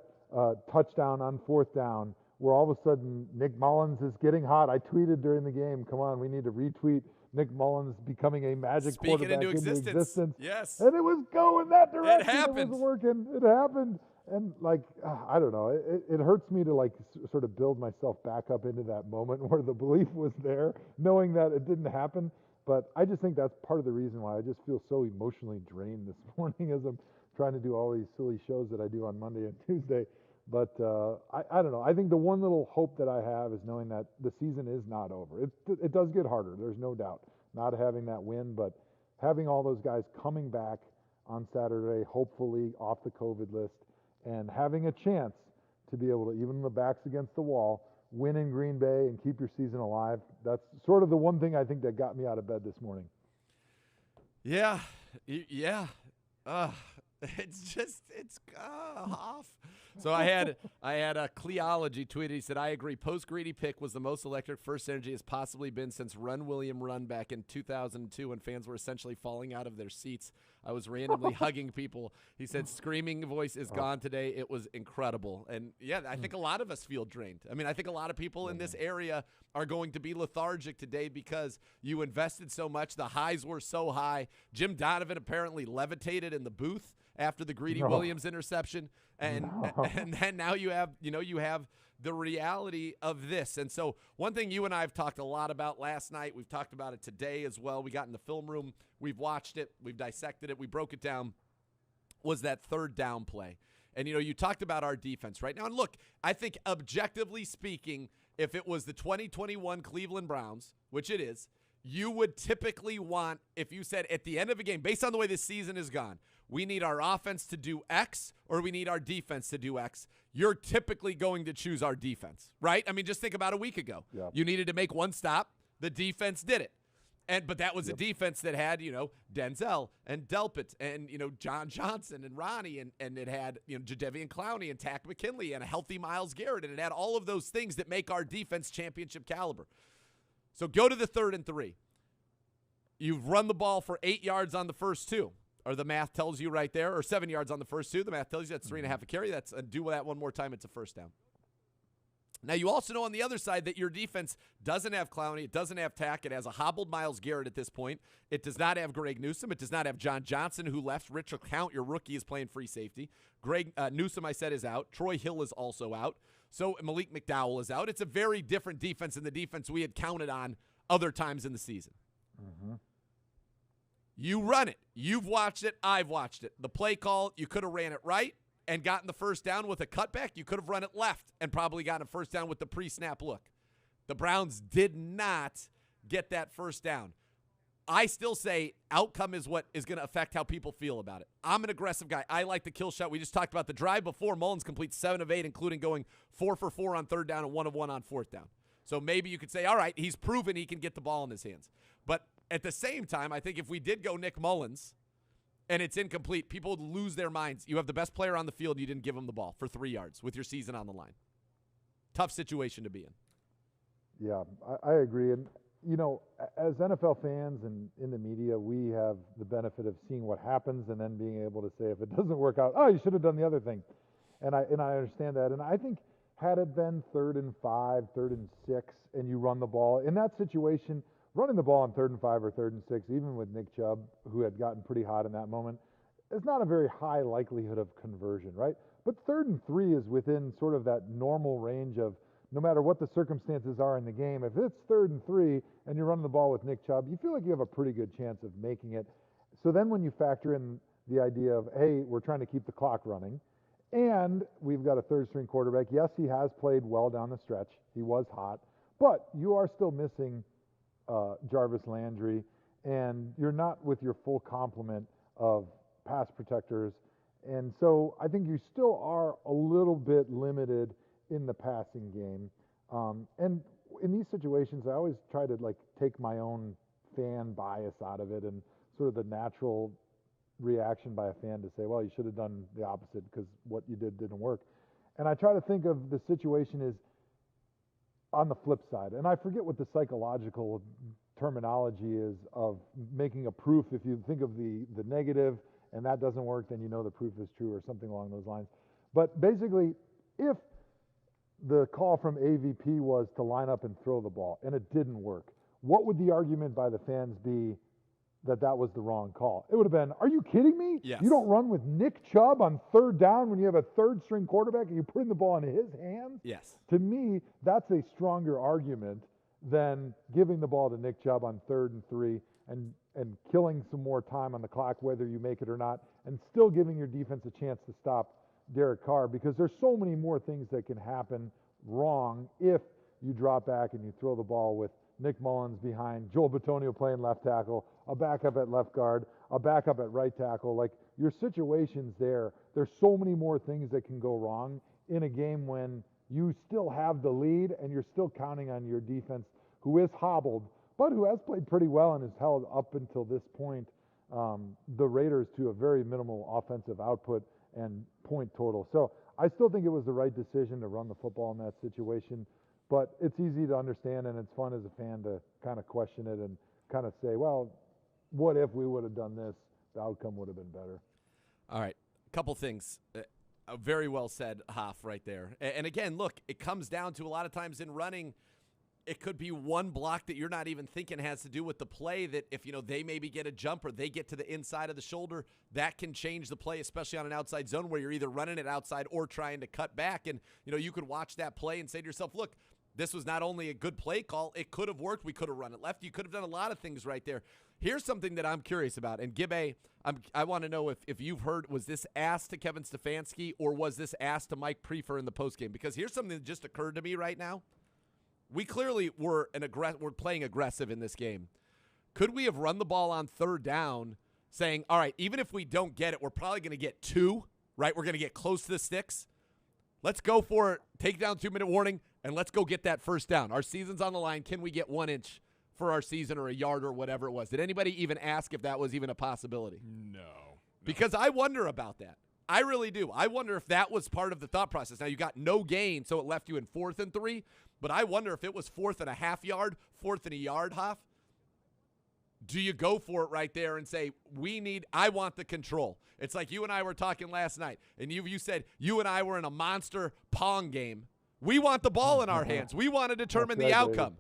touchdown on 4th down, where all of a sudden Nick Mullins is getting hot. I tweeted during the game, come on, we need to retweet Nick Mullins becoming a magic quarterback into existence. Yes. And it was going that direction. It happened. It was working. It happened. And like, I don't know, it hurts me to like sort of build myself back up into that moment where the belief was there, knowing that it didn't happen. But I just think that's part of the reason why I just feel so emotionally drained this morning as I'm trying to do all these silly shows that I do on Monday and Tuesday. But I don't know. I think the one little hope that I have is knowing that the season is not over. It does get harder. There's no doubt. Not having that win, but having all those guys coming back on Saturday, hopefully off the COVID list, and having a chance to be able to, even the backs against the wall, win in Green Bay and keep your season alive. That's sort of the one thing I think that got me out of bed this morning. Yeah. It's off. So I had a Cleology tweet. He said, I agree. Post-Greedy pick was the most electric first energy has possibly been since Run William Run back in 2002 when fans were essentially falling out of their seats. I was randomly hugging people. He said, screaming voice is gone today. It was incredible. And, yeah, I think a lot of us feel drained. I mean, I think a lot of people in this area are going to be lethargic today because you invested so much. The highs were so high. Jim Donovan apparently levitated in the booth after the Greedy Williams interception. And then now you have the reality of this. And so one thing you and I have talked a lot about last night, we've talked about it today as well. We got in the film room, we've watched it, we've dissected it, we broke it down, was that third down play. And, you talked about our defense right now. And look, I think objectively speaking, if it was the 2021 Cleveland Browns, which it is, you would typically want, if you said at the end of a game, based on the way this season is gone, we need our offense to do X or we need our defense to do X, you're typically going to choose our defense, right? I mean, just think about a week ago. Yep. You needed to make one stop. The defense did it. But that was a defense that had, Denzel and Delpit and, John Johnson and Ronnie and it had, Jadeveon Clowney and Tack McKinley and a healthy Myles Garrett. And it had all of those things that make our defense championship caliber. So go to the 3rd and 3. You've run the ball for 8 yards on the first 2. Or the math tells you right there, or 7 yards on the first 2. The math tells you that's 3.5 a carry. That's do that one more time. It's a first down. Now, you also know on the other side that your defense doesn't have Clowney. It doesn't have Tack. It has a hobbled Myles Garrett at this point. It does not have Greg Newsome. It does not have John Johnson, who left. Rich LeCount, your rookie, is playing free safety. Greg Newsome, I said, is out. Troy Hill is also out. So Malik McDowell is out. It's a very different defense than the defense we had counted on other times in the season. Mm-hmm. You run it. You've watched it. I've watched it. The play call, you could have ran it right and gotten the first down with a cutback. You could have run it left and probably gotten a first down with the pre-snap look. The Browns did not get that first down. I still say outcome is what is going to affect how people feel about it. I'm an aggressive guy. I like the kill shot. We just talked about the drive before. Mullins completes 7 of 8, including going 4 for 4 on 3rd down and 1 of 1 on 4th down. So maybe you could say, all right, he's proven he can get the ball in his hands. But at the same time, I think if we did go Nick Mullins and it's incomplete, people would lose their minds. You have the best player on the field. You didn't give him the ball for 3 yards with your season on the line. Tough situation to be in. Yeah, I agree. And, as NFL fans and in the media, we have the benefit of seeing what happens and then being able to say, if it doesn't work out, oh, you should have done the other thing. And I understand that. And I think had it been 3rd and 5, 3rd and 6, and you run the ball, in that situation, running the ball on 3rd and 5 or 3rd and 6, even with Nick Chubb, who had gotten pretty hot in that moment, is not a very high likelihood of conversion, right? But 3rd and 3 is within sort of that normal range of no matter what the circumstances are in the game. If it's 3rd and 3 and you're running the ball with Nick Chubb, you feel like you have a pretty good chance of making it. So then when you factor in the idea of, hey, we're trying to keep the clock running, and we've got a 3rd-string quarterback. Yes, he has played well down the stretch. He was hot. But you are still missing Jarvis Landry, and you're not with your full complement of pass protectors. And so I think you still are a little bit limited in the passing game. And in these situations, I always try to take my own fan bias out of it and sort of the natural reaction by a fan to say, well, you should have done the opposite because what you did didn't work. And I try to think of the situation as on the flip side. And I forget what the psychological terminology is of making a proof. If you think of the negative and that doesn't work, then you know the proof is true or something along those lines. But basically, if the call from AVP was to line up and throw the ball and it didn't work, what would the argument by the fans be that was the wrong call? It would have been, are you kidding me? Yes. You don't run with Nick Chubb on 3rd down when you have a 3rd-string quarterback and you're putting the ball in his hands? Yes. To me, that's a stronger argument than giving the ball to Nick Chubb on 3rd and 3 and killing some more time on the clock, whether you make it or not, and still giving your defense a chance to stop Derek Carr, because there's so many more things that can happen wrong if you drop back and you throw the ball with Nick Mullins behind, Joel Bitonio playing left tackle, a backup at left guard, a backup at right tackle. Like, your situations there's so many more things that can go wrong in a game when you still have the lead and you're still counting on your defense, who is hobbled, but who has played pretty well and has held up until this point the Raiders to a very minimal offensive output and point total. So I still think it was the right decision to run the football in that situation, but it's easy to understand, and it's fun as a fan to kind of question it and kind of say, well, what if we would have done this? The outcome would have been better. All right, a couple things. Very well said, Hoff, right there. And again, look, it comes down to a lot of times in running, it could be one block that you're not even thinking has to do with the play, that if, they maybe get a jump or they get to the inside of the shoulder, that can change the play, especially on an outside zone where you're either running it outside or trying to cut back. And, you could watch that play and say to yourself, look, this was not only a good play call, it could have worked. We could have run it left. You could have done a lot of things right there. Here's something that I'm curious about. And Gibbe, I want to know if you've heard, was this asked to Kevin Stefanski or was this asked to Mike Prefer in the postgame? Because here's something that just occurred to me right now. We clearly were playing aggressive in this game. Could we have run the ball on third down saying, all right, even if we don't get it, we're probably going to get 2, right? We're going to get close to the sticks. Let's go for it. Take down 2-minute warning, and let's go get that first down. Our season's on the line. Can we get 1 inch for our season or a yard or whatever it was? Did anybody even ask if that was even a possibility? No. Because I wonder about that. I really do. I wonder if that was part of the thought process. Now, you got no gain, so it left you in 4th and 3, but I wonder if it was 4th and a half yard, 4th and a yard, Hoff. Do you go for it right there and say, I want the control? It's like you and I were talking last night, and you said you and I were in a monster Pong game. We want the ball in our hands. We want to determine the outcome. David.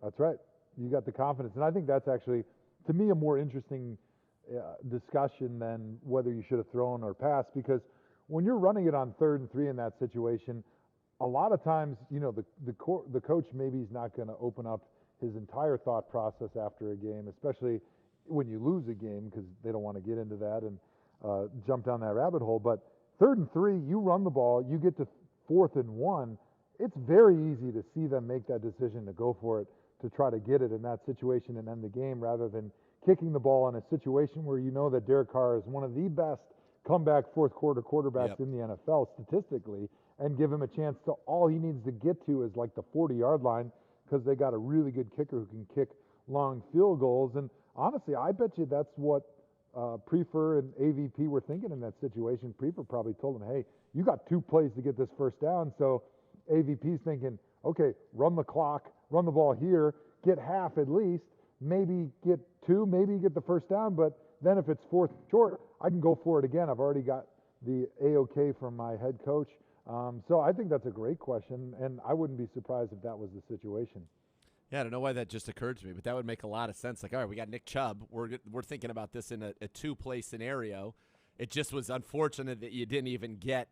That's right. You got the confidence. And I think that's actually, to me, a more interesting discussion than whether you should have thrown or passed, because when you're running it on 3rd and 3 in that situation, a lot of times, the coach maybe is not going to open up his entire thought process after a game, especially when you lose a game, because they don't want to get into that and jump down that rabbit hole. But 3rd and 3, you run the ball, you get to 4th and 1, it's very easy to see them make that decision to go for it, to try to get it in that situation and end the game, rather than kicking the ball in a situation where that Derek Carr is one of the best comeback fourth quarter quarterbacks in the NFL statistically, and give him a chance to, all he needs to get to is like the 40-yard line, because they got a really good kicker who can kick long field goals. And honestly, I bet you that's what Prefer and AVP were thinking in that situation. Prefer probably told him, hey, you got 2 plays to get this first down. So AVP's thinking, okay, run the clock, run the ball here, get half at least, maybe get 2, maybe get the first down, but then if it's 4th short, I can go for it again. I've already got the A-OK from my head coach. So I think that's a great question, and I wouldn't be surprised if that was the situation. Yeah, I don't know why that just occurred to me, but that would make a lot of sense. Like, all right, we got Nick Chubb. We're thinking about this in a 2-play scenario. It just was unfortunate that you didn't even get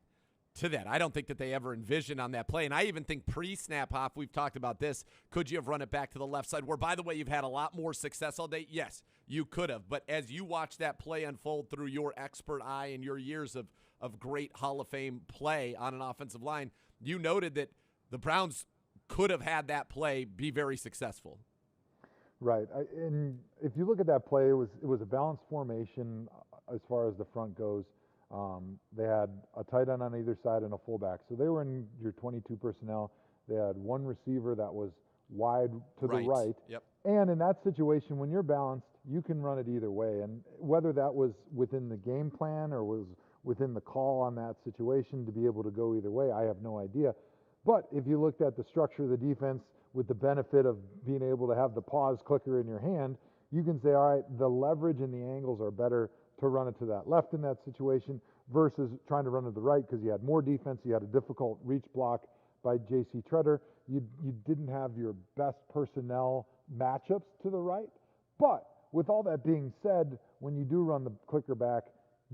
to that. I don't think that they ever envisioned on that play. And I even think pre-snap, Hoff, we've talked about this. Could you have run it back to the left side, where, by the way, you've had a lot more success all day? Yes, you could have. But as you watch that play unfold through your expert eye and your years of great Hall of Fame play on an offensive line, you noted that the Browns could have had that play be very successful. Right. And if you look at that play, it was a balanced formation as far as the front goes. They had a tight end on either side and a fullback. So they were in your 22 personnel. They had one receiver that was wide to the right. Yep. And in that situation, when you're balanced, you can run it either way. And whether that was within the game plan or was within the call on that situation to be able to go either way, I have no idea. But if you looked at the structure of the defense with the benefit of being able to have the pause clicker in your hand, you can say, all right, the leverage and the angles are better to run it to that left in that situation versus trying to run to the right, because you had more defense. You had a difficult reach block by J.C. Treader. You didn't have your best personnel matchups to the right. But with all that being said, when you do run the clicker back,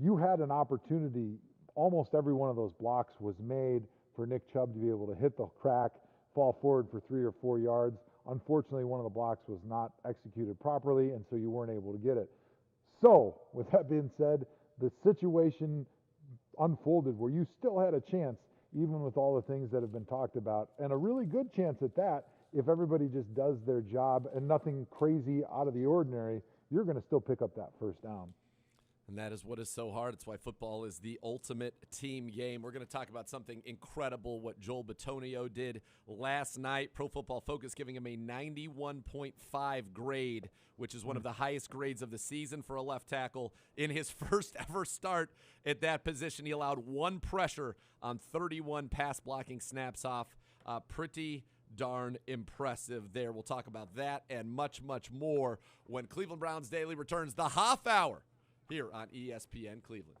you had an opportunity. Almost every one of those blocks was made for Nick Chubb to be able to hit the crack, fall forward for 3 or 4 yards. Unfortunately, one of the blocks was not executed properly, and so you weren't able to get it. So, with that being said, the situation unfolded where you still had a chance, even with all the things that have been talked about, and a really good chance at that. If everybody just does their job and nothing crazy out of the ordinary, you're going to still pick up that first down. And that is what is so hard. It's why football is the ultimate team game. We're going to talk about something incredible, what Joel Bitonio did last night. Pro Football Focus giving him a 91.5 grade, which is one of the highest grades of the season for a left tackle. In his first ever start at that position, he allowed 1 pressure on 31 pass blocking snaps off. Pretty darn impressive there. We'll talk about that and much, much more when Cleveland Browns Daily returns the half hour here on ESPN Cleveland.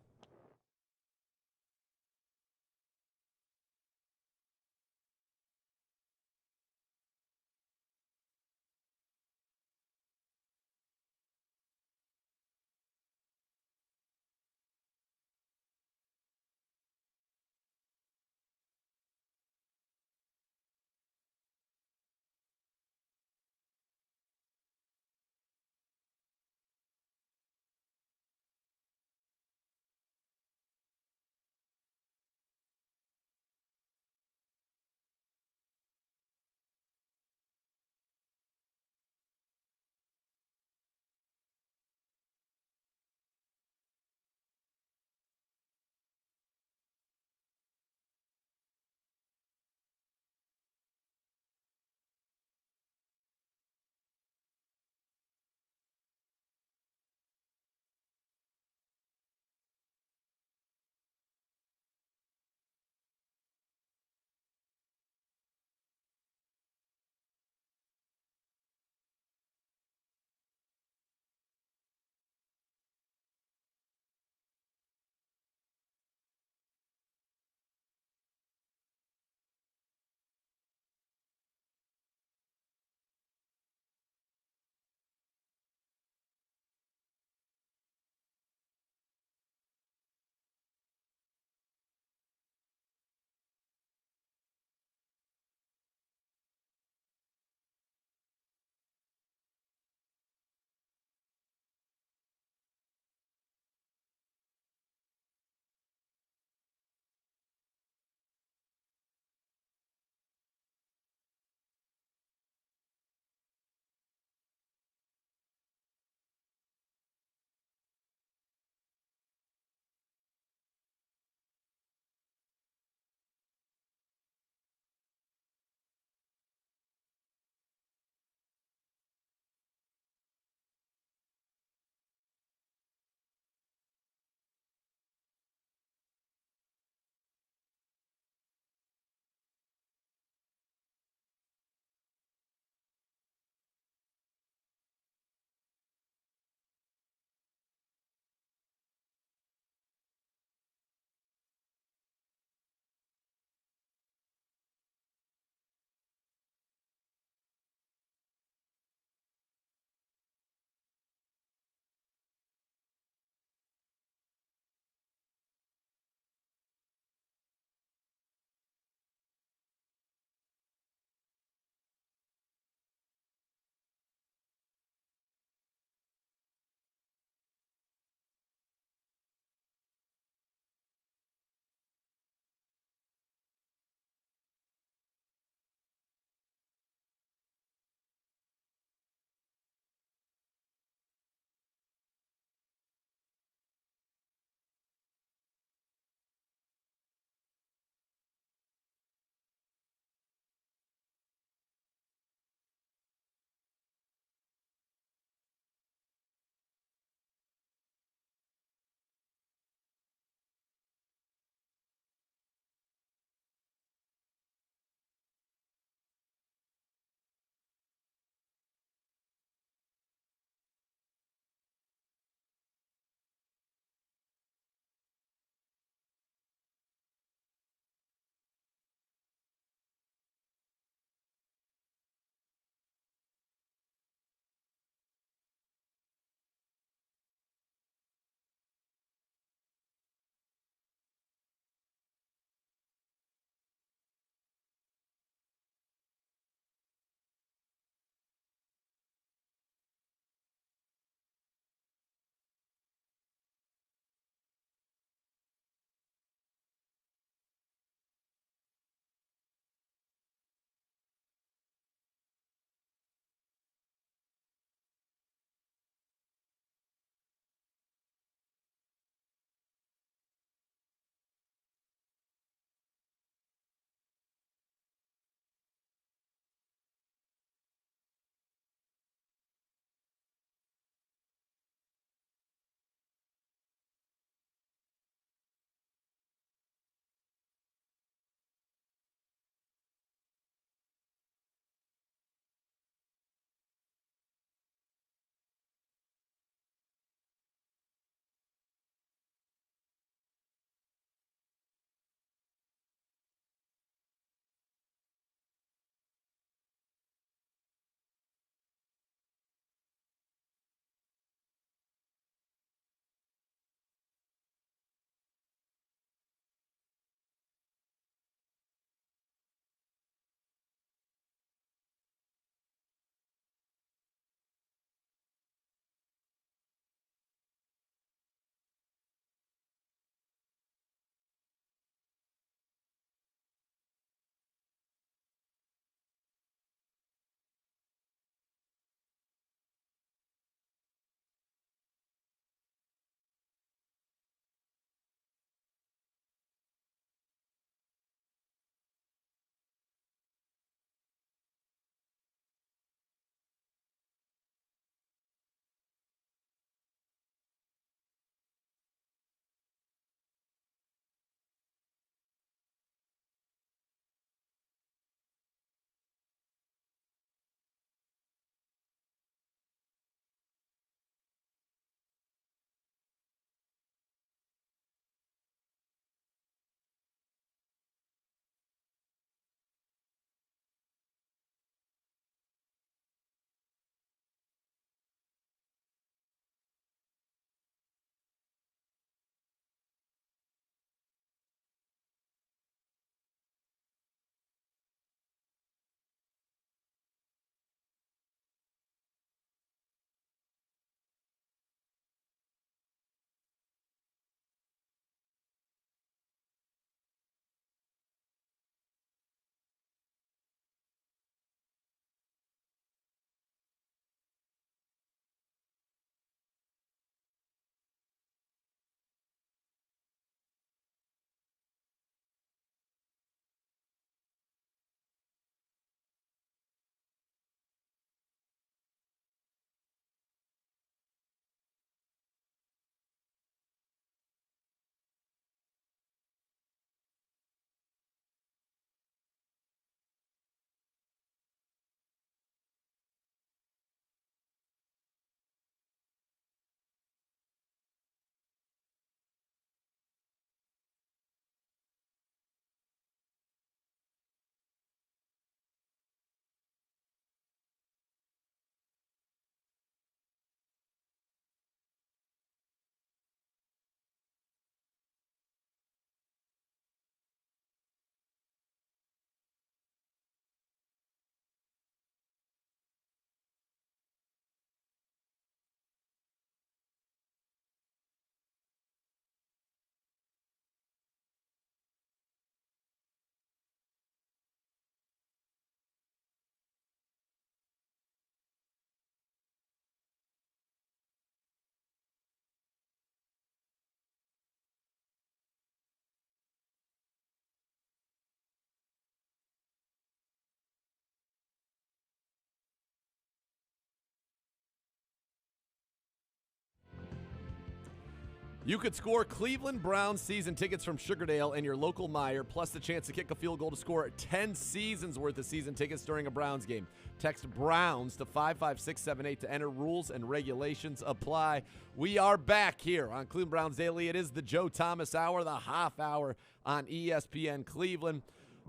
You could score Cleveland Browns season tickets from Sugardale and your local Meijer, plus the chance to kick a field goal to score 10 seasons worth of season tickets during a Browns game. Text Browns to 55678 to enter. Rules and regulations apply. We are back here on Cleveland Browns Daily. It is the Joe Thomas Hour, the half hour on ESPN Cleveland.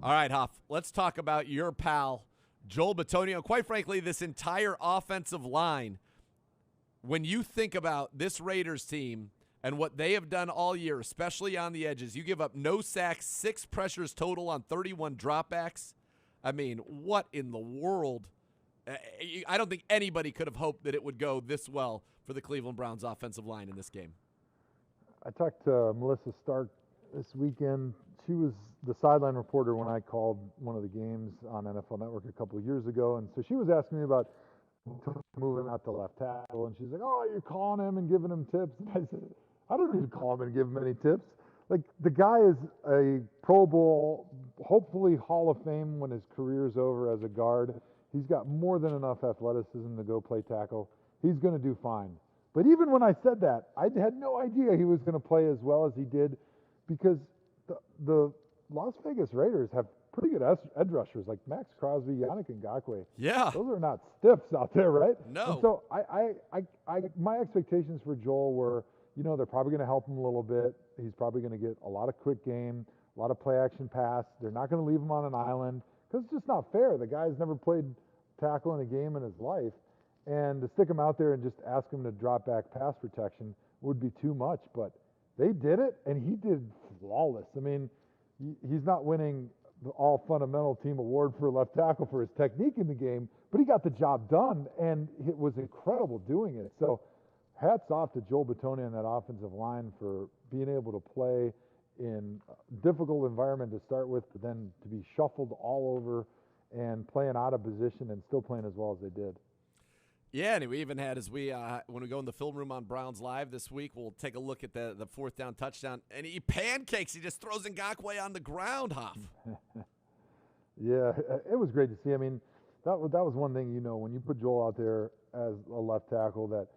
All right, Huff, let's talk about your pal, Joel Bitonio. Quite frankly, this entire offensive line, when you think about this Raiders team and what they have done all year, especially on the edges, you give up no sacks, 6 pressures total on 31 dropbacks. I mean, what in the world? I don't think anybody could have hoped that it would go this well for the Cleveland Browns offensive line in this game. I talked to Melissa Stark this weekend. She was the sideline reporter when I called one of the games on NFL Network a couple of years ago, and so she was asking me about moving out to left tackle, and she's like, "Oh, you're calling him and giving him tips." And I said, "I don't need to call him and give him any tips. Like, the guy is a Pro Bowl, hopefully Hall of Fame when his career's over as a guard. He's got more than enough athleticism to go play tackle. He's going to do fine." But even when I said that, I had no idea he was going to play as well as he did, because the Las Vegas Raiders have pretty good edge rushers like Max Crosby, Yannick Ngakoue. Yeah. Those are not stiffs out there, right? No. And so my expectations for Joel were, they're probably going to help him a little bit. He's probably going to get a lot of quick game, a lot of play action pass. They're not going to leave him on an island because it's just not fair. The guy's never played tackle in a game in his life. And to stick him out there and just ask him to drop back pass protection would be too much. But they did it, and he did flawless. I mean, he's not winning the all-fundamental team award for left tackle for his technique in the game, but he got the job done, and it was incredible doing it. So hats off to Joel Bitonio and that offensive line for being able to play in a difficult environment to start with, but then to be shuffled all over and playing out of position and still playing as well as they did. Yeah, and we even had, when we go in the film room on Browns Live this week, we'll take a look at the fourth down touchdown, and he pancakes. He just throws Ngakoue on the ground, Huff. Yeah, it was great to see. I mean, that was one thing, when you put Joel out there as a left tackle, that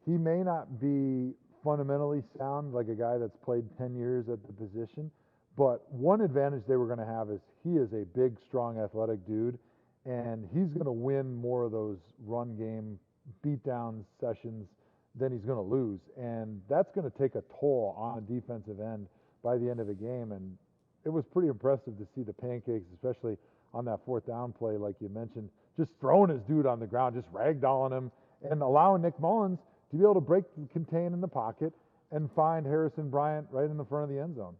he may not be fundamentally sound like a guy that's played 10 years at the position, but one advantage they were going to have is he is a big, strong, athletic dude, and he's going to win more of those run game beatdown sessions than he's going to lose. And that's going to take a toll on a defensive end by the end of the game. And it was pretty impressive to see the pancakes, especially on that fourth down play, like you mentioned, just throwing his dude on the ground, just ragdolling him, and allowing Nick Mullins to be able to break and contain in the pocket and find Harrison Bryant right in the front of the end zone.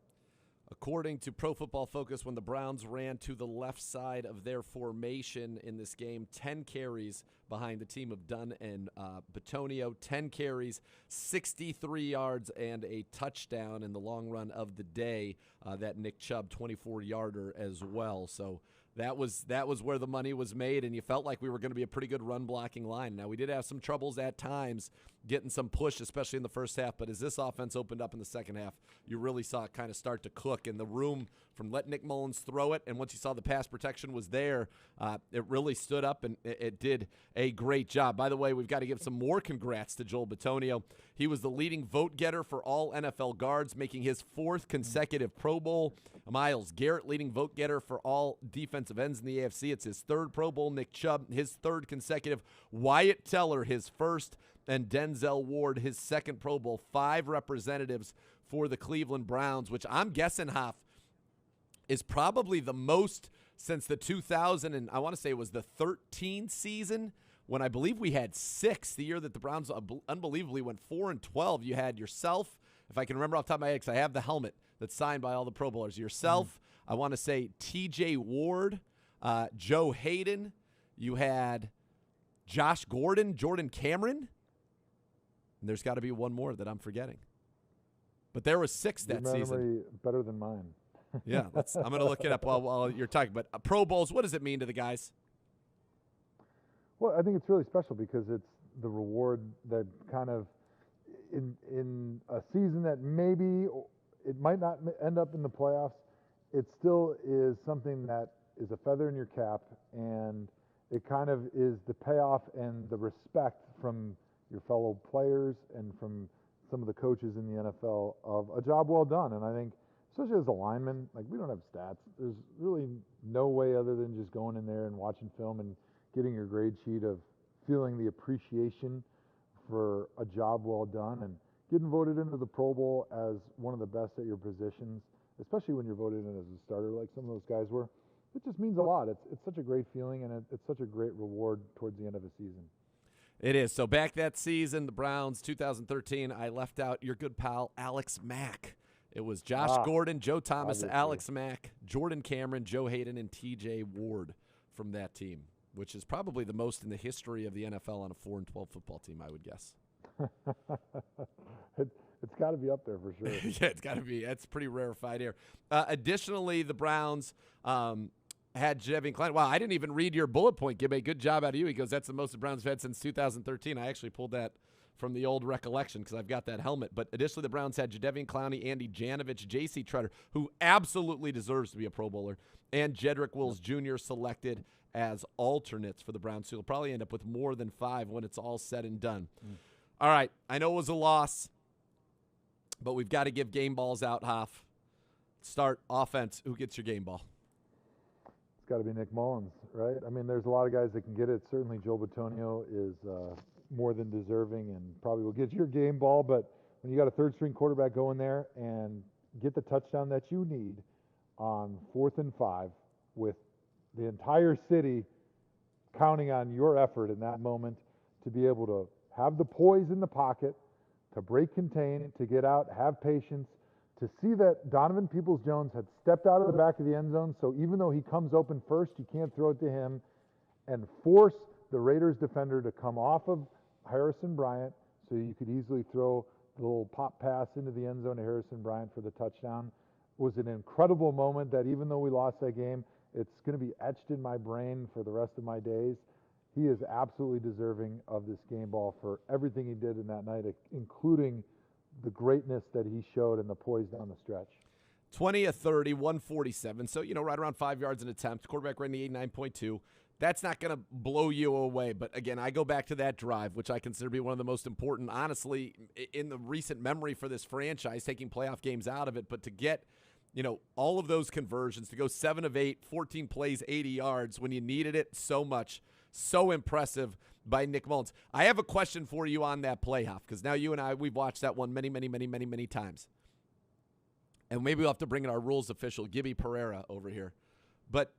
According to Pro Football Focus, when the Browns ran to the left side of their formation in this game, 10 carries behind the team of Dunn and Bitonio, 10 carries, 63 yards, and a touchdown in the long run of the day, that Nick Chubb 24-yarder as well. So that was where the money was made, and you felt like we were going to be a pretty good run-blocking line. Now, we did have some troubles at times getting some push, especially in the first half, but as this offense opened up in the second half, you really saw it kind of start to cook, and the room from letting Nick Mullins throw it, and once you saw the pass protection was there, it really stood up, and it did a great job. By the way, we've got to give some more congrats to Joel Bitonio. He was the leading vote getter for all NFL guards, making his 4th consecutive Pro Bowl. Myles Garrett, leading vote getter for all defensive ends in the AFC. It's his 3rd Pro Bowl. Nick Chubb, his 3rd consecutive. Wyatt Teller, his 1st. And Denzel Ward, his 2nd Pro Bowl. 5 representatives for the Cleveland Browns, which I'm guessing, Hoff, is probably the most since the 2000, and I want to say it was the 13 season, when I believe we had 6, the year that the Browns unbelievably went 4-12. You had yourself, if I can remember off the top of my head, because I have the helmet that's signed by all the Pro Bowlers. Yourself, I want to say T.J. Ward, Joe Hayden. You had Josh Gordon, Jordan Cameron. And there's got to be one more that I'm forgetting. But there was 6 that Your memory season. Better than mine. Yeah, I'm going to look it up while you're talking. But Pro Bowls, what does it mean to the guys? Well, I think it's really special because it's the reward that kind of in a season that maybe it might not end up in the playoffs, it still is something that is a feather in your cap, and it kind of is the payoff and the respect from your fellow players and from some of the coaches in the NFL of a job well done. And I think, especially as a lineman, like we don't have stats. There's really no way other than just going in there and watching film and getting your grade sheet of feeling the appreciation for a job well done and getting voted into the Pro Bowl as one of the best at your positions, especially when you're voted in as a starter like some of those guys were. It just means a lot. It's such a great feeling, and it's such a great reward towards the end of a season. It is. So back that season, the Browns, 2013, I left out your good pal, Alex Mack. It was Josh Gordon, Joe Thomas, obviously. Alex Mack, Jordan Cameron, Joe Hayden, and T.J. Ward from that team, which is probably the most in the history of the NFL on a 4-12 football team, I would guess. It's got to be up there for sure. Yeah, it's got to be. That's pretty rarefied air. Additionally, the Browns had Jadeveon Clowney. Wow, I didn't even read your bullet point, Gibby. Good job out of you. He goes, that's the most the Browns have had since 2013. I actually pulled that from the old recollection because I've got that helmet. But additionally, the Browns had Jadeveon Clowney, Andy Janovich, J.C. Tretter, who absolutely deserves to be a Pro Bowler, and Jedrick Wills Jr. selected as alternates for the Browns. So you'll probably end up with more than 5 when it's all said and done. All right, I know it was a loss, but we've got to give game balls out, Hoff. Start offense. Who gets your game ball? It's got to be Nick Mullins, right? I mean, there's a lot of guys that can get it. Certainly Joe Bitonio is more than deserving and probably will get your game ball. But when you got a third-string quarterback going there and get the touchdown that you need on 4th and 5 with the entire city counting on your effort in that moment to be able to have the poise in the pocket, to break contain, to get out, have patience, to see that Donovan Peoples-Jones had stepped out of the back of the end zone, so even though he comes open first, you can't throw it to him, and force the Raiders defender to come off of Harrison Bryant so you could easily throw the little pop pass into the end zone to Harrison Bryant for the touchdown. It was an incredible moment that even though we lost that game, it's going to be etched in my brain for the rest of my days. He is absolutely deserving of this game ball for everything he did in that night, including the greatness that he showed and the poise down the stretch. 20 of 30, 147. So, right around 5 yards an attempt. Quarterback rating 89.2. That's not going to blow you away. But, again, I go back to that drive, which I consider to be one of the most important, honestly, in the recent memory for this franchise, taking playoff games out of it. But to get, all of those conversions, to go 7 of 8, 14 plays, 80 yards when you needed it so much. So impressive by Nick Mullins. I have a question for you on that play, Hoff, because now you and I, we've watched that one many times. And maybe we'll have to bring in our rules official, Gibby Pereira, over here. But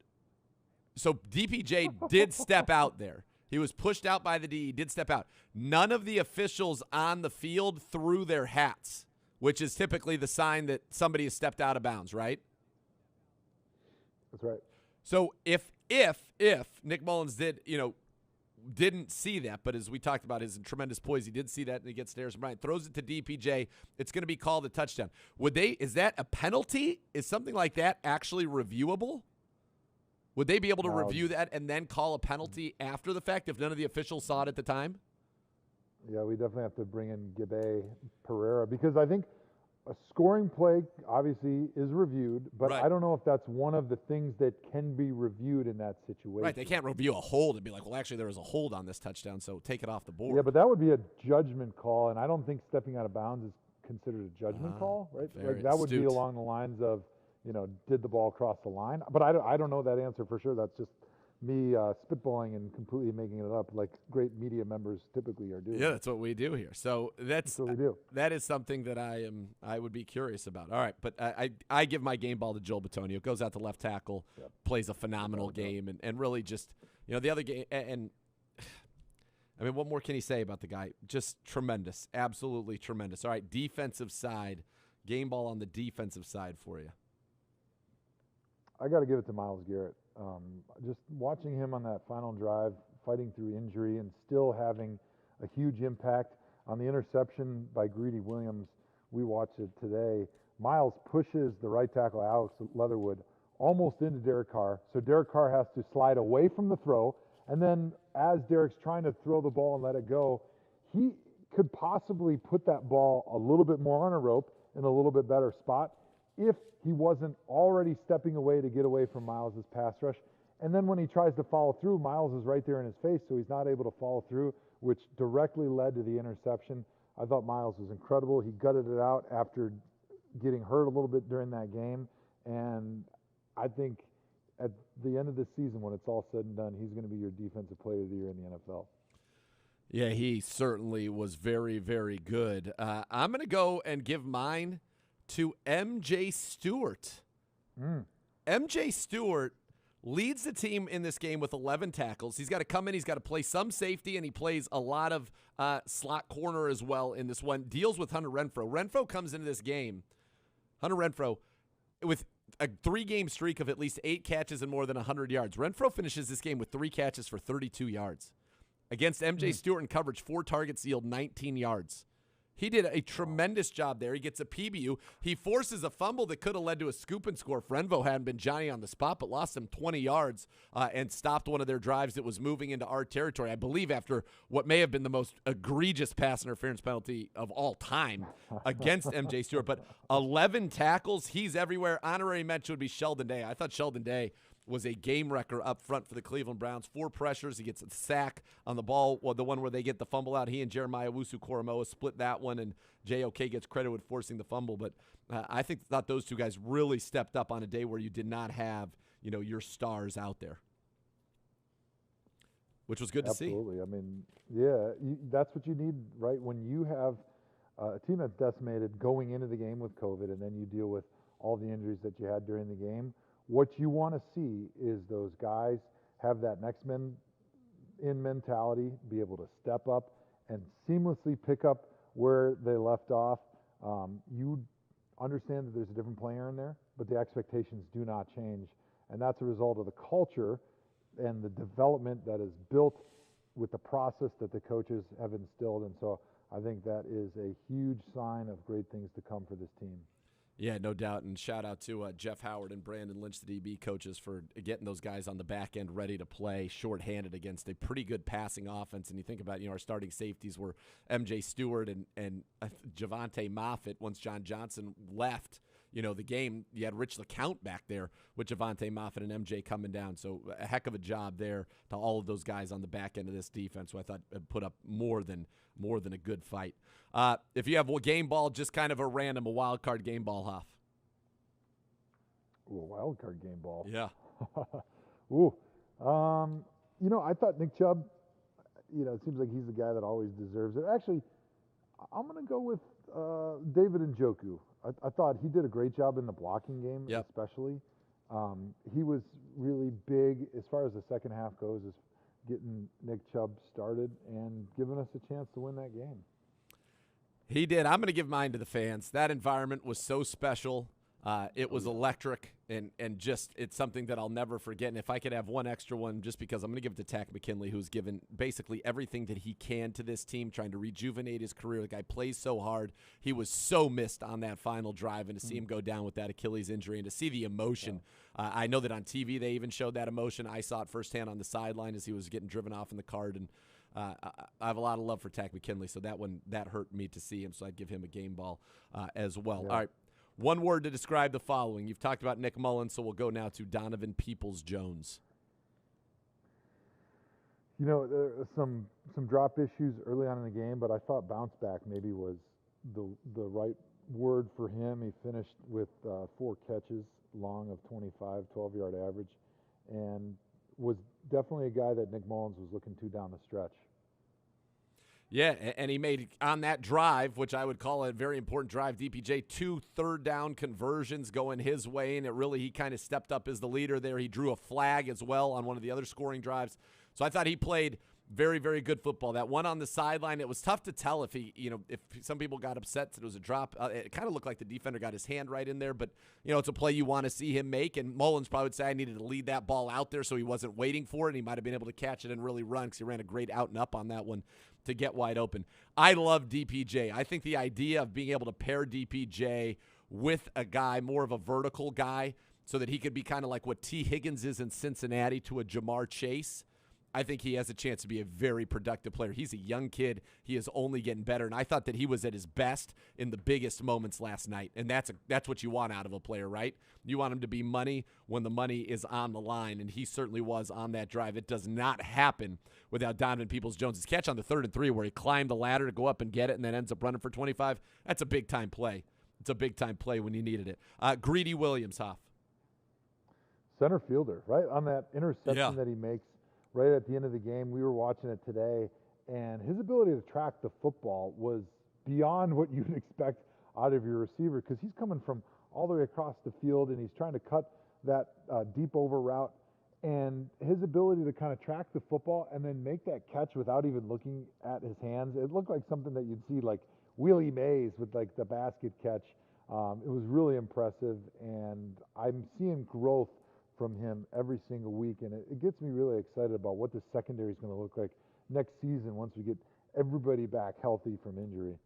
so DPJ did step out there. He was pushed out by the D. He did step out. None of the officials on the field threw their hats, which is typically the sign that somebody has stepped out of bounds, right? That's right. So if Nick Mullins didn't see that, but as we talked about his tremendous poise, he did see that, and he gets to Harrison Bryant, throws it to DPJ, it's going to be called a touchdown. Is that a penalty? Is something like that actually reviewable? Would they be able to review that and then call a penalty after the fact if none of the officials saw it at the time? Yeah, we definitely have to bring in Gibby Pereira because I think a scoring play obviously is reviewed, but right. I don't know if that's one of the things that can be reviewed in that situation. Right, they can't review a hold and be like, well, actually there was a hold on this touchdown, so take it off the board. Yeah, but that would be a judgment call, and I don't think stepping out of bounds is considered a judgment call, right? Like that would be along the lines of, did the ball cross the line? But I don't know that answer for sure. That's just me spitballing and completely making it up like great media members typically are doing. Yeah, that's what we do here. So that's what we do. That is something that I would be curious about. All right, but I give my game ball to Joel Bitonio. Goes out to left tackle, plays a phenomenal game, and really just the other game. And I mean, what more can he say about the guy? Just tremendous, absolutely tremendous. All right, defensive side, game ball on the defensive side for you. I got to give it to Myles Garrett. Just watching him on that final drive, fighting through injury and still having a huge impact on the interception by Greedy Williams. We watched it today. Myles pushes the right tackle, Alex Leatherwood, almost into Derek Carr. So Derek Carr has to slide away from the throw. And then as Derek's trying to throw the ball and let it go, he could possibly put that ball a little bit more on a rope in a little bit better spot if he wasn't already stepping away to get away from Myles' pass rush. And then when he tries to follow through, Myles is right there in his face, so he's not able to follow through, which directly led to the interception. I thought Miles was incredible. He gutted it out after getting hurt a little bit during that game. And I think at the end of the season, when it's all said and done, he's going to be your defensive player of the year in the NFL. Yeah, he certainly was very, very good. I'm going to go and give mine to MJ Stewart. MJ Stewart leads the team in this game with 11 tackles. He's got to come in. He's got to play some safety, and he plays a lot of slot corner as well in this one. Deals with Hunter Renfrow. Renfrow comes into this game, Hunter Renfrow, with a 3-game streak of at least 8 catches and more than 100 yards. Renfrow finishes this game with 3 catches for 32 yards. Against MJ Stewart in coverage, 4 targets yield 19 yards. He did a tremendous job there. He gets a PBU. He forces a fumble that could have led to a scoop and score if Renfrow hadn't been Johnny on the spot, but lost him 20 yards and stopped one of their drives that was moving into our territory, I believe, after what may have been the most egregious pass interference penalty of all time against MJ Stewart. But 11 tackles, he's everywhere. Honorary mention would be Sheldon Day. I thought Sheldon Day was a game wrecker up front for the Cleveland Browns. 4 pressures. He gets a sack on the ball, the one where they get the fumble out. He and Jeremiah Owusu-Koramoah split that one, and JOK gets credit with forcing the fumble. But I thought those two guys really stepped up on a day where you did not have, your stars out there, which was good to see. Absolutely. I mean, yeah, that's what you need, right? When you have a team that's decimated going into the game with COVID, and then you deal with all the injuries that you had during the game, what you want to see is those guys have that next man in mentality, be able to step up and seamlessly pick up where they left off. You understand that there's a different player in there, but the expectations do not change. And that's a result of the culture and the development that is built with the process that the coaches have instilled. And so I think that is a huge sign of great things to come for this team. Yeah, no doubt. And shout out to Jeff Howard and Brandon Lynch, the DB coaches, for getting those guys on the back end ready to play shorthanded against a pretty good passing offense. And you think about, our starting safeties were MJ Stewart and Javonte Moffitt. Once John Johnson left, the game, you had Rich LeCount back there with Javonte Moffitt and MJ coming down. So a heck of a job there to all of those guys on the back end of this defense, who I thought put up more than a good fight. If you have a game ball, just kind of a wild card game ball, Hoff. Ooh, a wild card game ball. Yeah. Ooh. I thought Nick Chubb, it seems like he's the guy that always deserves it. Actually, I'm going to go with David Njoku. I thought he did a great job in the blocking game, especially. He was really big as far as the second half goes, as getting Nick Chubb started and giving us a chance to win that game. He did. I'm going to give mine to the fans. That environment was so special. It was electric, and just it's something that I'll never forget. And if I could have one extra one, just because I'm going to give it to Tack McKinley, who's given basically everything that he can to this team, trying to rejuvenate his career. The guy plays so hard. He was so missed on that final drive, and to see him go down with that Achilles injury and to see the emotion. I know that on TV they even showed that emotion. I saw it firsthand on the sideline as he was getting driven off in the cart, and I have a lot of love for Tack McKinley, so that hurt me to see him, so I'd give him a game ball as well. All right. One word to describe the following. You've talked about Nick Mullins, so we'll go now to Donovan Peoples-Jones. There were some drop issues early on in the game, but I thought bounce back maybe was the right word for him. He finished with 4 catches long of 25, 12-yard average, and was definitely a guy that Nick Mullins was looking to down the stretch. Yeah, and he made on that drive, which I would call a very important drive, DPJ, 2 third-down conversions going his way, and he kind of stepped up as the leader there. He drew a flag as well on one of the other scoring drives. So I thought he played very, very good football. That one on the sideline, it was tough to tell if if some people got upset that it was a drop. It kind of looked like the defender got his hand right in there, but it's a play you want to see him make. And Mullins probably would say I needed to lead that ball out there so he wasn't waiting for it. And he might have been able to catch it and really run because he ran a great out and up on that one to get wide open. I love DPJ. I think the idea of being able to pair DPJ with a guy, more of a vertical guy, so that he could be kind of like what T. Higgins is in Cincinnati to a Jamar Chase. I think he has a chance to be a very productive player. He's a young kid. He is only getting better, and I thought that he was at his best in the biggest moments last night, and that's what you want out of a player, right? You want him to be money when the money is on the line, and he certainly was on that drive. It does not happen without Donovan Peoples-Jones' catch on the 3rd and 3 where he climbed the ladder to go up and get it and then ends up running for 25. That's a big-time play. It's a big-time play when you needed it. Greedy Williams, Hoff. Center fielder, right? On that interception Yeah. that he makes right at the end of the game. We were watching it today, and his ability to track the football was beyond what you'd expect out of your receiver because he's coming from all the way across the field, and he's trying to cut that deep over route. And his ability to kind of track the football and then make that catch without even looking at his hands, it looked like something that you'd see like Willie Mays with like the basket catch. It was really impressive, and I'm seeing growth from him every single week, and it gets me really excited about what the secondary is going to look like next season once we get everybody back healthy from injury.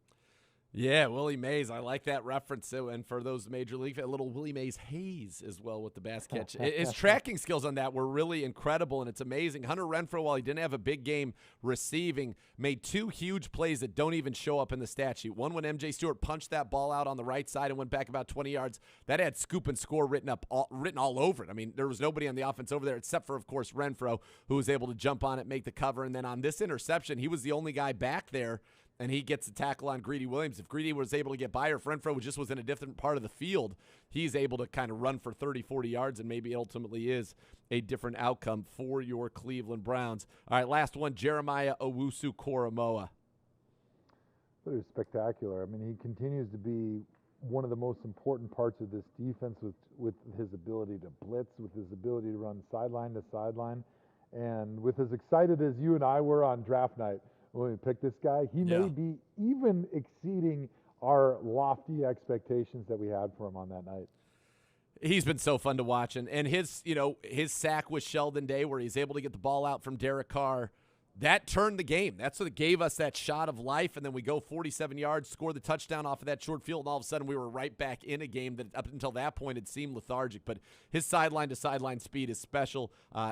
Yeah, Willie Mays. I like that reference. And for those Major League, a little Willie Mays haze as well with the basket catch. His tracking skills on that were really incredible, and it's amazing. Hunter Renfrow, while he didn't have a big game receiving, made 2 huge plays that don't even show up in the stat sheet. One when M.J. Stewart punched that ball out on the right side and went back about 20 yards. That had scoop and score written all over it. I mean, there was nobody on the offense over there except for, of course, Renfrow, who was able to jump on it, make the cover. And then on this interception, he was the only guy back there, and he gets a tackle on Greedy Williams. If Greedy was able to get by, or if Renfrow just was in a different part of the field, he's able to kind of run for 30, 40 yards, and maybe ultimately is a different outcome for your Cleveland Browns. All right, last one, Jeremiah Owusu-Koramoah. It was spectacular. I mean, he continues to be one of the most important parts of this defense with his ability to blitz, with his ability to run sideline to sideline, and with as excited as you and I were on draft night when we picked this guy, he may be even exceeding our lofty expectations that we had for him on that night. He's been so fun to watch, and his sack with Sheldon Day where he's able to get the ball out from Derek Carr, that turned the game. That's what gave us that shot of life, and then we go 47 yards, score the touchdown off of that short field, and all of a sudden we were right back in a game that up until that point had seemed lethargic. But his sideline-to-sideline speed is special.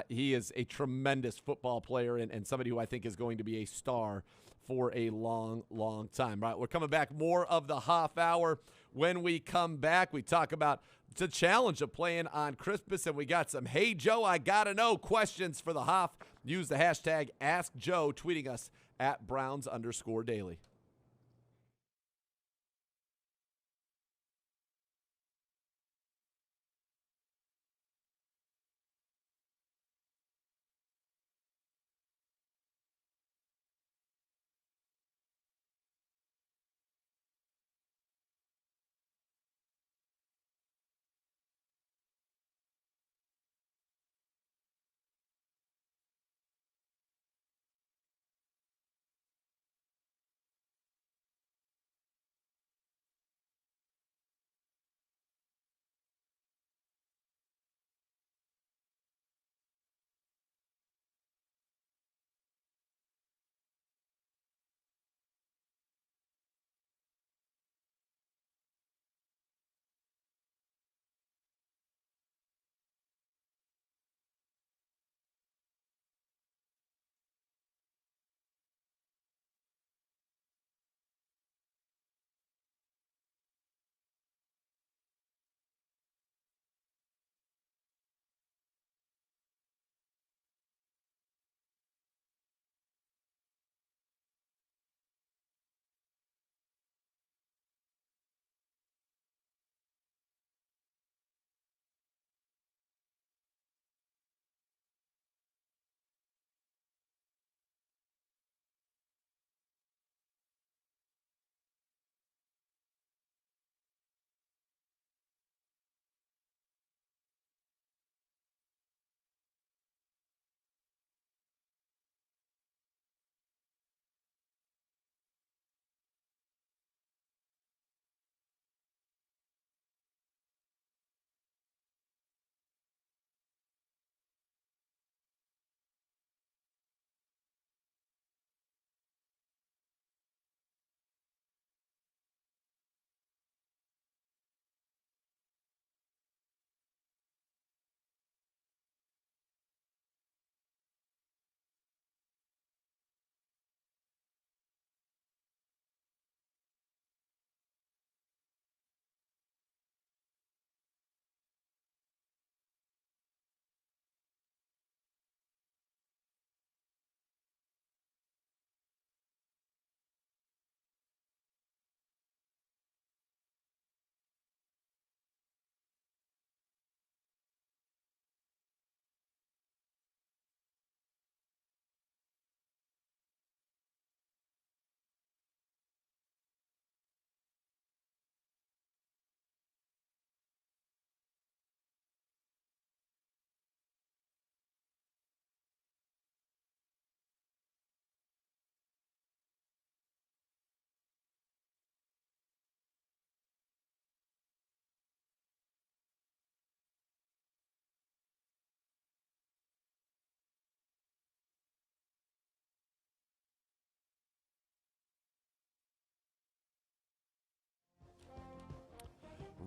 He is a tremendous football player and somebody who I think is going to be a star for a long, long time. Right, we're coming back. More of the half hour. When we come back, we talk about the challenge of playing on Christmas, and we got some "Hey Joe, I gotta know" questions for the Hoff. Use the hashtag AskJoe, tweeting us at Browns_Daily.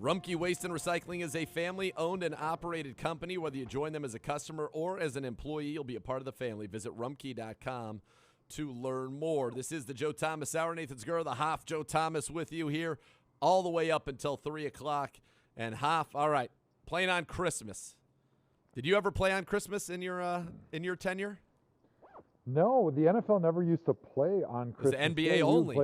Rumpke Waste and Recycling is a family-owned and operated company. Whether you join them as a customer or as an employee, you'll be a part of the family. Visit rumpke.com to learn more. This is the Joe Thomas Hour. Nathan Zegura, the Hoff Joe Thomas with you here all the way up until 3 o'clock. And Hoff, all right, playing on Christmas. Did you ever play on Christmas in your tenure? No, the NFL never used to play on Christmas. It was NBA Day. only.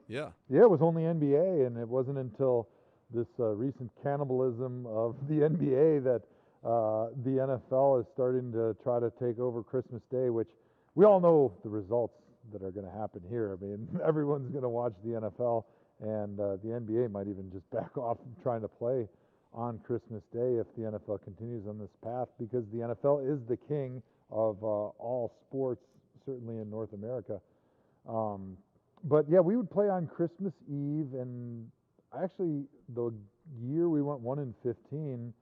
Yeah, it was only NBA, and it wasn't until this recent cannibalism of the NBA that the NFL is starting to try to take over Christmas Day, which we all know the results that are going to happen here. I mean, everyone's going to watch the NFL, and the NBA might even just back off from trying to play on Christmas Day if the NFL continues on this path, because the NFL is the king of all sports, certainly in North America. But yeah, we would play on Christmas Eve, and actually the year we went 1-15,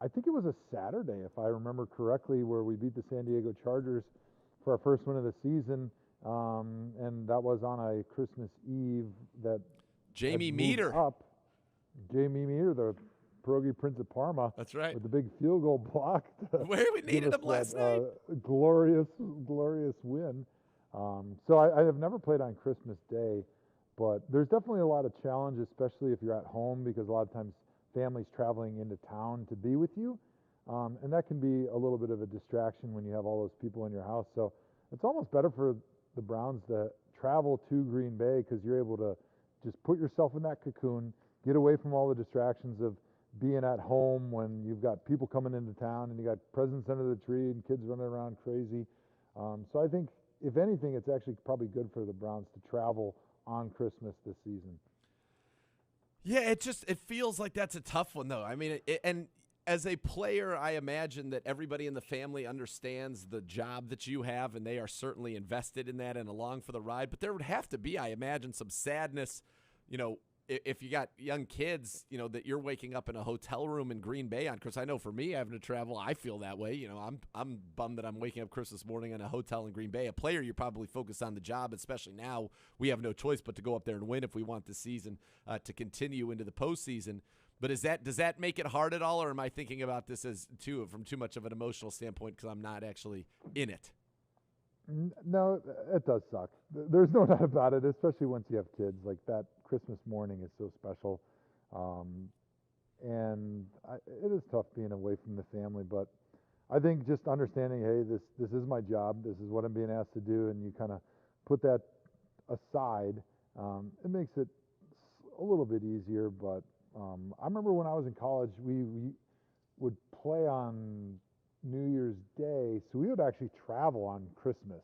I think it was a Saturday, if I remember correctly, where we beat the San Diego Chargers for our first win of the season, and that was on a Christmas Eve that Jamie Meter, the pierogi Prince of Parma. That's right. With the big field goal block. Where we needed him last night. Glorious win. So I have never played on Christmas Day, but there's definitely a lot of challenge, especially if you're at home, because a lot of times families traveling into town to be with you. And that can be a little bit of a distraction when you have all those people in your house. So it's almost better for the Browns to travel to Green Bay, because you're able to just put yourself in that cocoon, get away from all the distractions of being at home when you've got people coming into town and you got presents under the tree and kids running around crazy. So I think, if anything, it's actually probably good for the Browns to travel on Christmas this season. Yeah, it feels like that's a tough one, though. I mean, and as a player, I imagine that everybody in the family understands the job that you have, and they are certainly invested in that and along for the ride. But there would have to be, I imagine, some sadness, if you got young kids, that you're waking up in a hotel room in Green Bay on Christmas. I know for me, having to travel, I feel that way. I'm bummed that I'm waking up Christmas morning in a hotel in Green Bay. A player, you're probably focused on the job, especially now. We have no choice but to go up there and win if we want the season to continue into the postseason. But does that make it hard at all, or am I thinking about this from too much of an emotional standpoint because I'm not actually in it? No, it does suck. There's no doubt about it, especially once you have kids. Like, that Christmas morning is so special. And it is tough being away from the family, but I think just understanding, hey, this is my job, this is what I'm being asked to do, and you kind of put that aside, it makes it a little bit easier. But I remember when I was in college, we would play on New Year's Day, so we would actually travel on Christmas.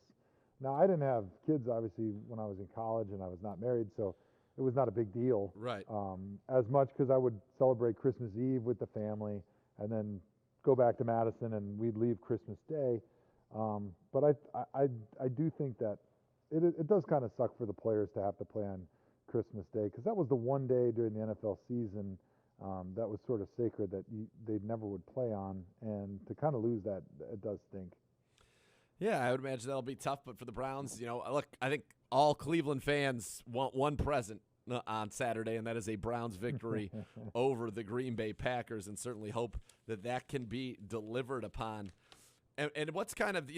Now, I didn't have kids, obviously, when I was in college, and I was not married, so it was not a big deal. Right. As much, because I would celebrate Christmas Eve with the family and then go back to Madison, and we'd leave Christmas Day. But I do think that it does kind of suck for the players to have to play on Christmas Day, because that was the one day during the NFL season that was sort of sacred that they never would play on, and to kind of lose that, it does stink. Yeah, I would imagine that'll be tough, but for the Browns, look, I think all Cleveland fans want one present on Saturday, and that is a Browns victory over the Green Bay Packers, and certainly hope that can be delivered upon. And what's kind of,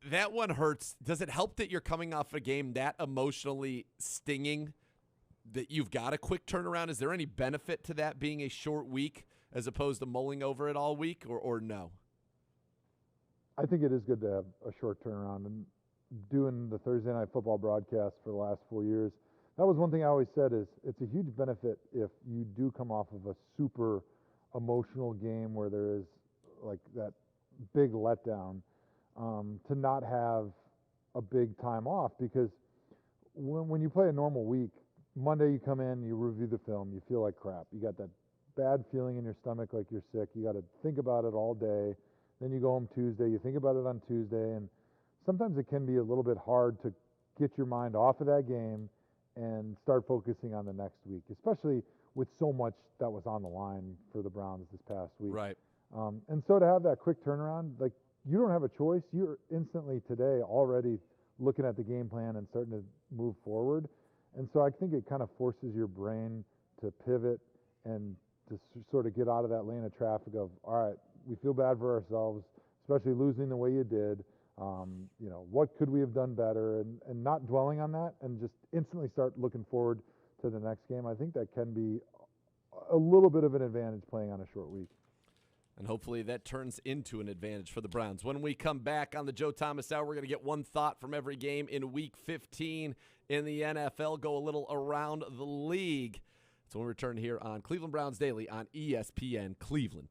that one hurts. Does it help that you're coming off a game that emotionally stinging, that you've got a quick turnaround? Is there any benefit to that being a short week as opposed to mulling over it all week, or no? I think it is good to have a short turnaround. And doing the Thursday Night Football broadcast for the last 4 years, that was one thing I always said, is it's a huge benefit if you do come off of a super emotional game where there is like that big letdown, to not have a big time off, because when you play a normal week, Monday you come in, you review the film, you feel like crap. You got that bad feeling in your stomach like you're sick. You got to think about it all day. Then you go home Tuesday, you think about it on Tuesday, and sometimes it can be a little bit hard to get your mind off of that game and start focusing on the next week, especially with so much that was on the line for the Browns this past week. Right. And so to have that quick turnaround, like, you don't have a choice. You're instantly today already looking at the game plan and starting to move forward. And so I think it kind of forces your brain to pivot and to sort of get out of that lane of traffic of, all right, we feel bad for ourselves, especially losing the way you did. You know, what could we have done better, and not dwelling on that, and just instantly start looking forward to the next game. I think that can be a little bit of an advantage playing on a short week. And hopefully that turns into an advantage for the Browns. When we come back on the Joe Thomas Hour, we're going to get one thought from every game in Week 15 in the NFL, go a little around the league. So when we return here on Cleveland Browns Daily on ESPN Cleveland.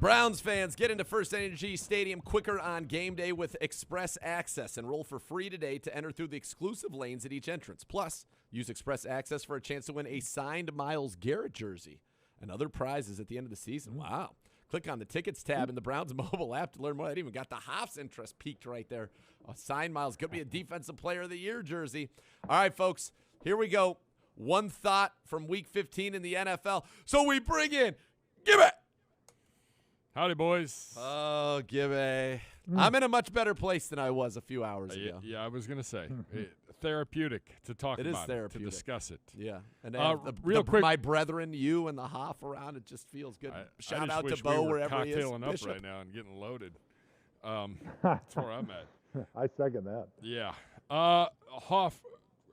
Browns fans, get into First Energy Stadium quicker on game day with Express Access. Enroll for free today to enter through the exclusive lanes at each entrance. Plus, use Express Access for a chance to win a signed Myles Garrett jersey and other prizes at the end of the season. Wow. Click on the Tickets tab in the Browns mobile app to learn more. I even got the Hoff's interest peaked right there. A signed Myles. Could be a Defensive Player of the Year jersey. All right, folks, here we go. One thought from Week 15 in the NFL. So we bring in Gibby. Howdy, boys. Oh, Gibby. I'm in a much better place than I was a few hours ago. Yeah, I was going to say. Therapeutic to talk It about is therapeutic. to discuss it. Yeah. And real quick, my brethren, you and the Hoff around, it just feels good. Shout out to Beau wherever he is. Cocktailing up Bishop. right now and getting loaded. That's where I'm at. I second that. Yeah. Hoff,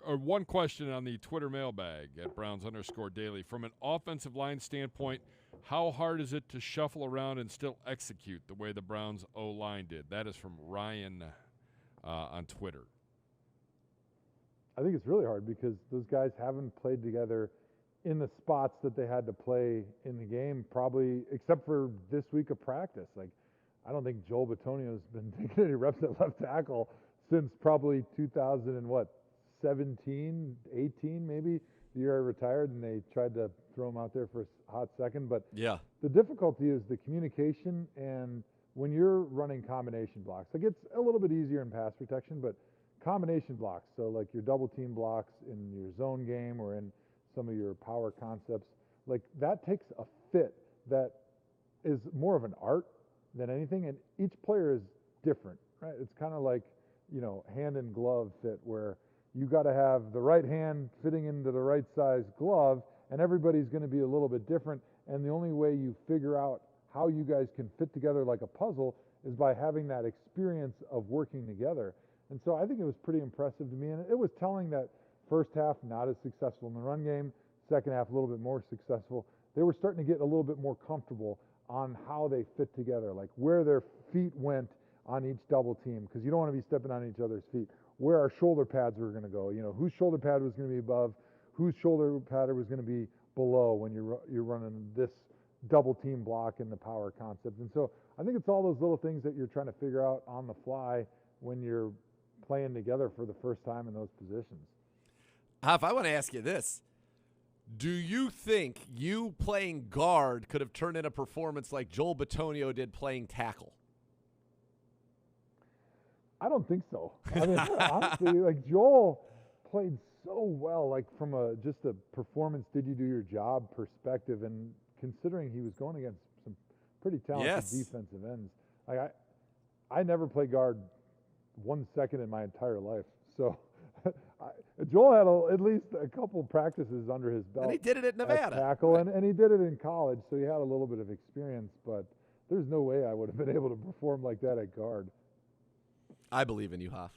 one question on the Twitter mailbag at Browns_Daily. From an offensive line standpoint, how hard is it to shuffle around and still execute the way the Browns O-line did? That is from Ryan on Twitter. I think it's really hard because those guys haven't played together in the spots that they had to play in the game, probably except for this week of practice. Like, I don't think Joel Bitonio's been taking any reps at left tackle since probably 2017, 18 maybe, the year I retired, and they tried to throw him out there for a hot second. But yeah, the difficulty is the communication, and when you're running combination blocks, like it's a little bit easier in pass protection, but combination blocks, so like your double team blocks in your zone game or in some of your power concepts, like that takes a fit that is more of an art than anything, and each player is different, right? It's kind of like, hand and glove fit, where you got to have the right hand fitting into the right size glove, and everybody's going to be a little bit different, and the only way you figure out how you guys can fit together like a puzzle is by having that experience of working together. And so I think it was pretty impressive to me, and it was telling that first half not as successful in the run game, second half a little bit more successful. They were starting to get a little bit more comfortable on how they fit together, like where their feet went on each double team, because you don't want to be stepping on each other's feet, where our shoulder pads were going to go, whose shoulder pad was going to be above, whose shoulder pad was going to be below when you're running this double team block in the power concept. And so I think it's all those little things that you're trying to figure out on the fly when you're playing together for the first time in those positions. Hoff, I want to ask you this. Do you think you playing guard could have turned in a performance like Joel Bitonio did playing tackle? I don't think so. I mean, honestly, like Joel played so well, like from just a performance, did you do your job perspective, and considering he was going against some pretty talented defensive ends. Like I never played guard 1 second in my entire life. So Joel had at least a couple practices under his belt. And he did it at Nevada. Tackle, and he did it in college, so he had a little bit of experience, but there's no way I would have been able to perform like that at guard. I believe in you, Hoff.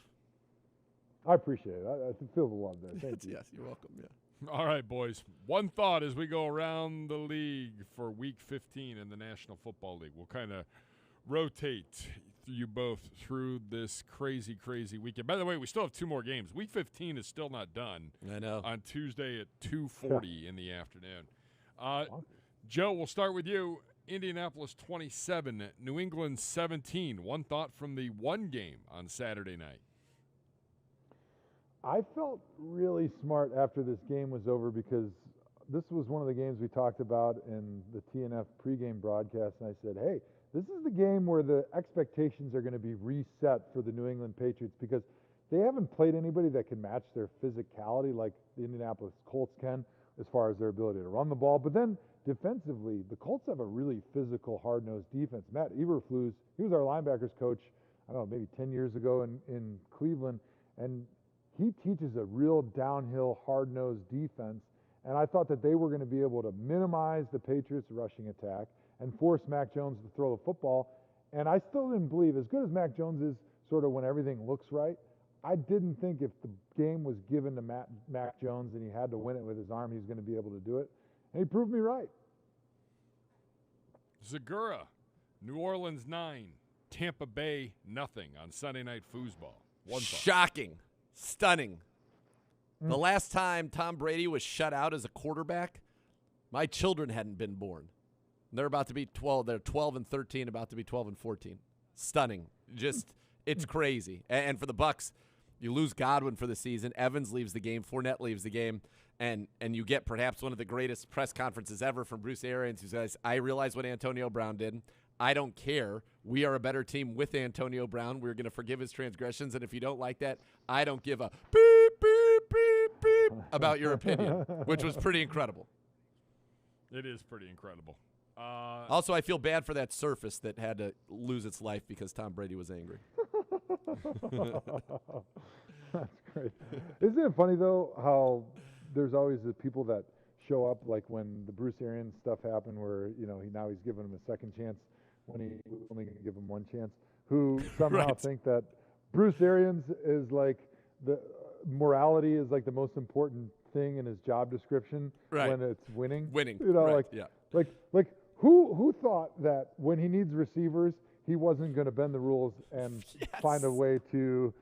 I appreciate it. I feel the love there. Thank you. Yes, you're welcome. Yeah. All right, boys. One thought as we go around the league for Week 15 in the National Football League. We'll kind of rotate you both through this crazy, crazy weekend. By the way, we still have 2 more games. Week 15 is still not done. I know. On Tuesday at 2:40 in the afternoon. Joe, we'll start with you. Indianapolis 27, New England 17. One thought from the one game on Saturday night. I felt really smart after this game was over because this was one of the games we talked about in the TNF pregame broadcast, and I said, hey, this is the game where the expectations are going to be reset for the New England Patriots because they haven't played anybody that can match their physicality like the Indianapolis Colts can as far as their ability to run the ball. But then defensively, the Colts have a really physical, hard-nosed defense. Matt Eberflus, he was our linebackers coach, I don't know, maybe 10 years ago in Cleveland, and he teaches a real downhill, hard-nosed defense, and I thought that they were going to be able to minimize the Patriots' rushing attack and force Mac Jones to throw the football, and I still didn't believe, as good as Mac Jones is sort of when everything looks right, I didn't think if the game was given to Mac Jones and he had to win it with his arm, he was going to be able to do it, and he proved me right. Zegura, New Orleans 9, Tampa Bay nothing on Sunday Night Foosball. One thought. Shocking. Stunning. The last time Tom Brady was shut out as a quarterback, my children hadn't been born. They're about to be 12. They're 12-13, about to be 12-14. Stunning. Just, it's crazy. And for the Bucks, you lose Godwin for the season. Evans leaves the game. Fournette leaves the game. And you get perhaps one of the greatest press conferences ever from Bruce Arians, who says, I realize what Antonio Brown did. I don't care. We are a better team with Antonio Brown. We're going to forgive his transgressions. And if you don't like that, I don't give a beep, beep, beep, beep about your opinion, which was pretty incredible. It is pretty incredible. Also, I feel bad for that Surface that had to lose its life because Tom Brady was angry. That's great. Isn't it funny, though, how there's always the people that show up, like when the Bruce Arians stuff happened where, now he's giving him a second chance when he was only going to give him one chance, who somehow Right. think that Bruce Arians is like the morality is like the most important thing in his job description when it's winning. Winning. Yeah. Like who thought that when he needs receivers, he wasn't going to bend the rules and find a way to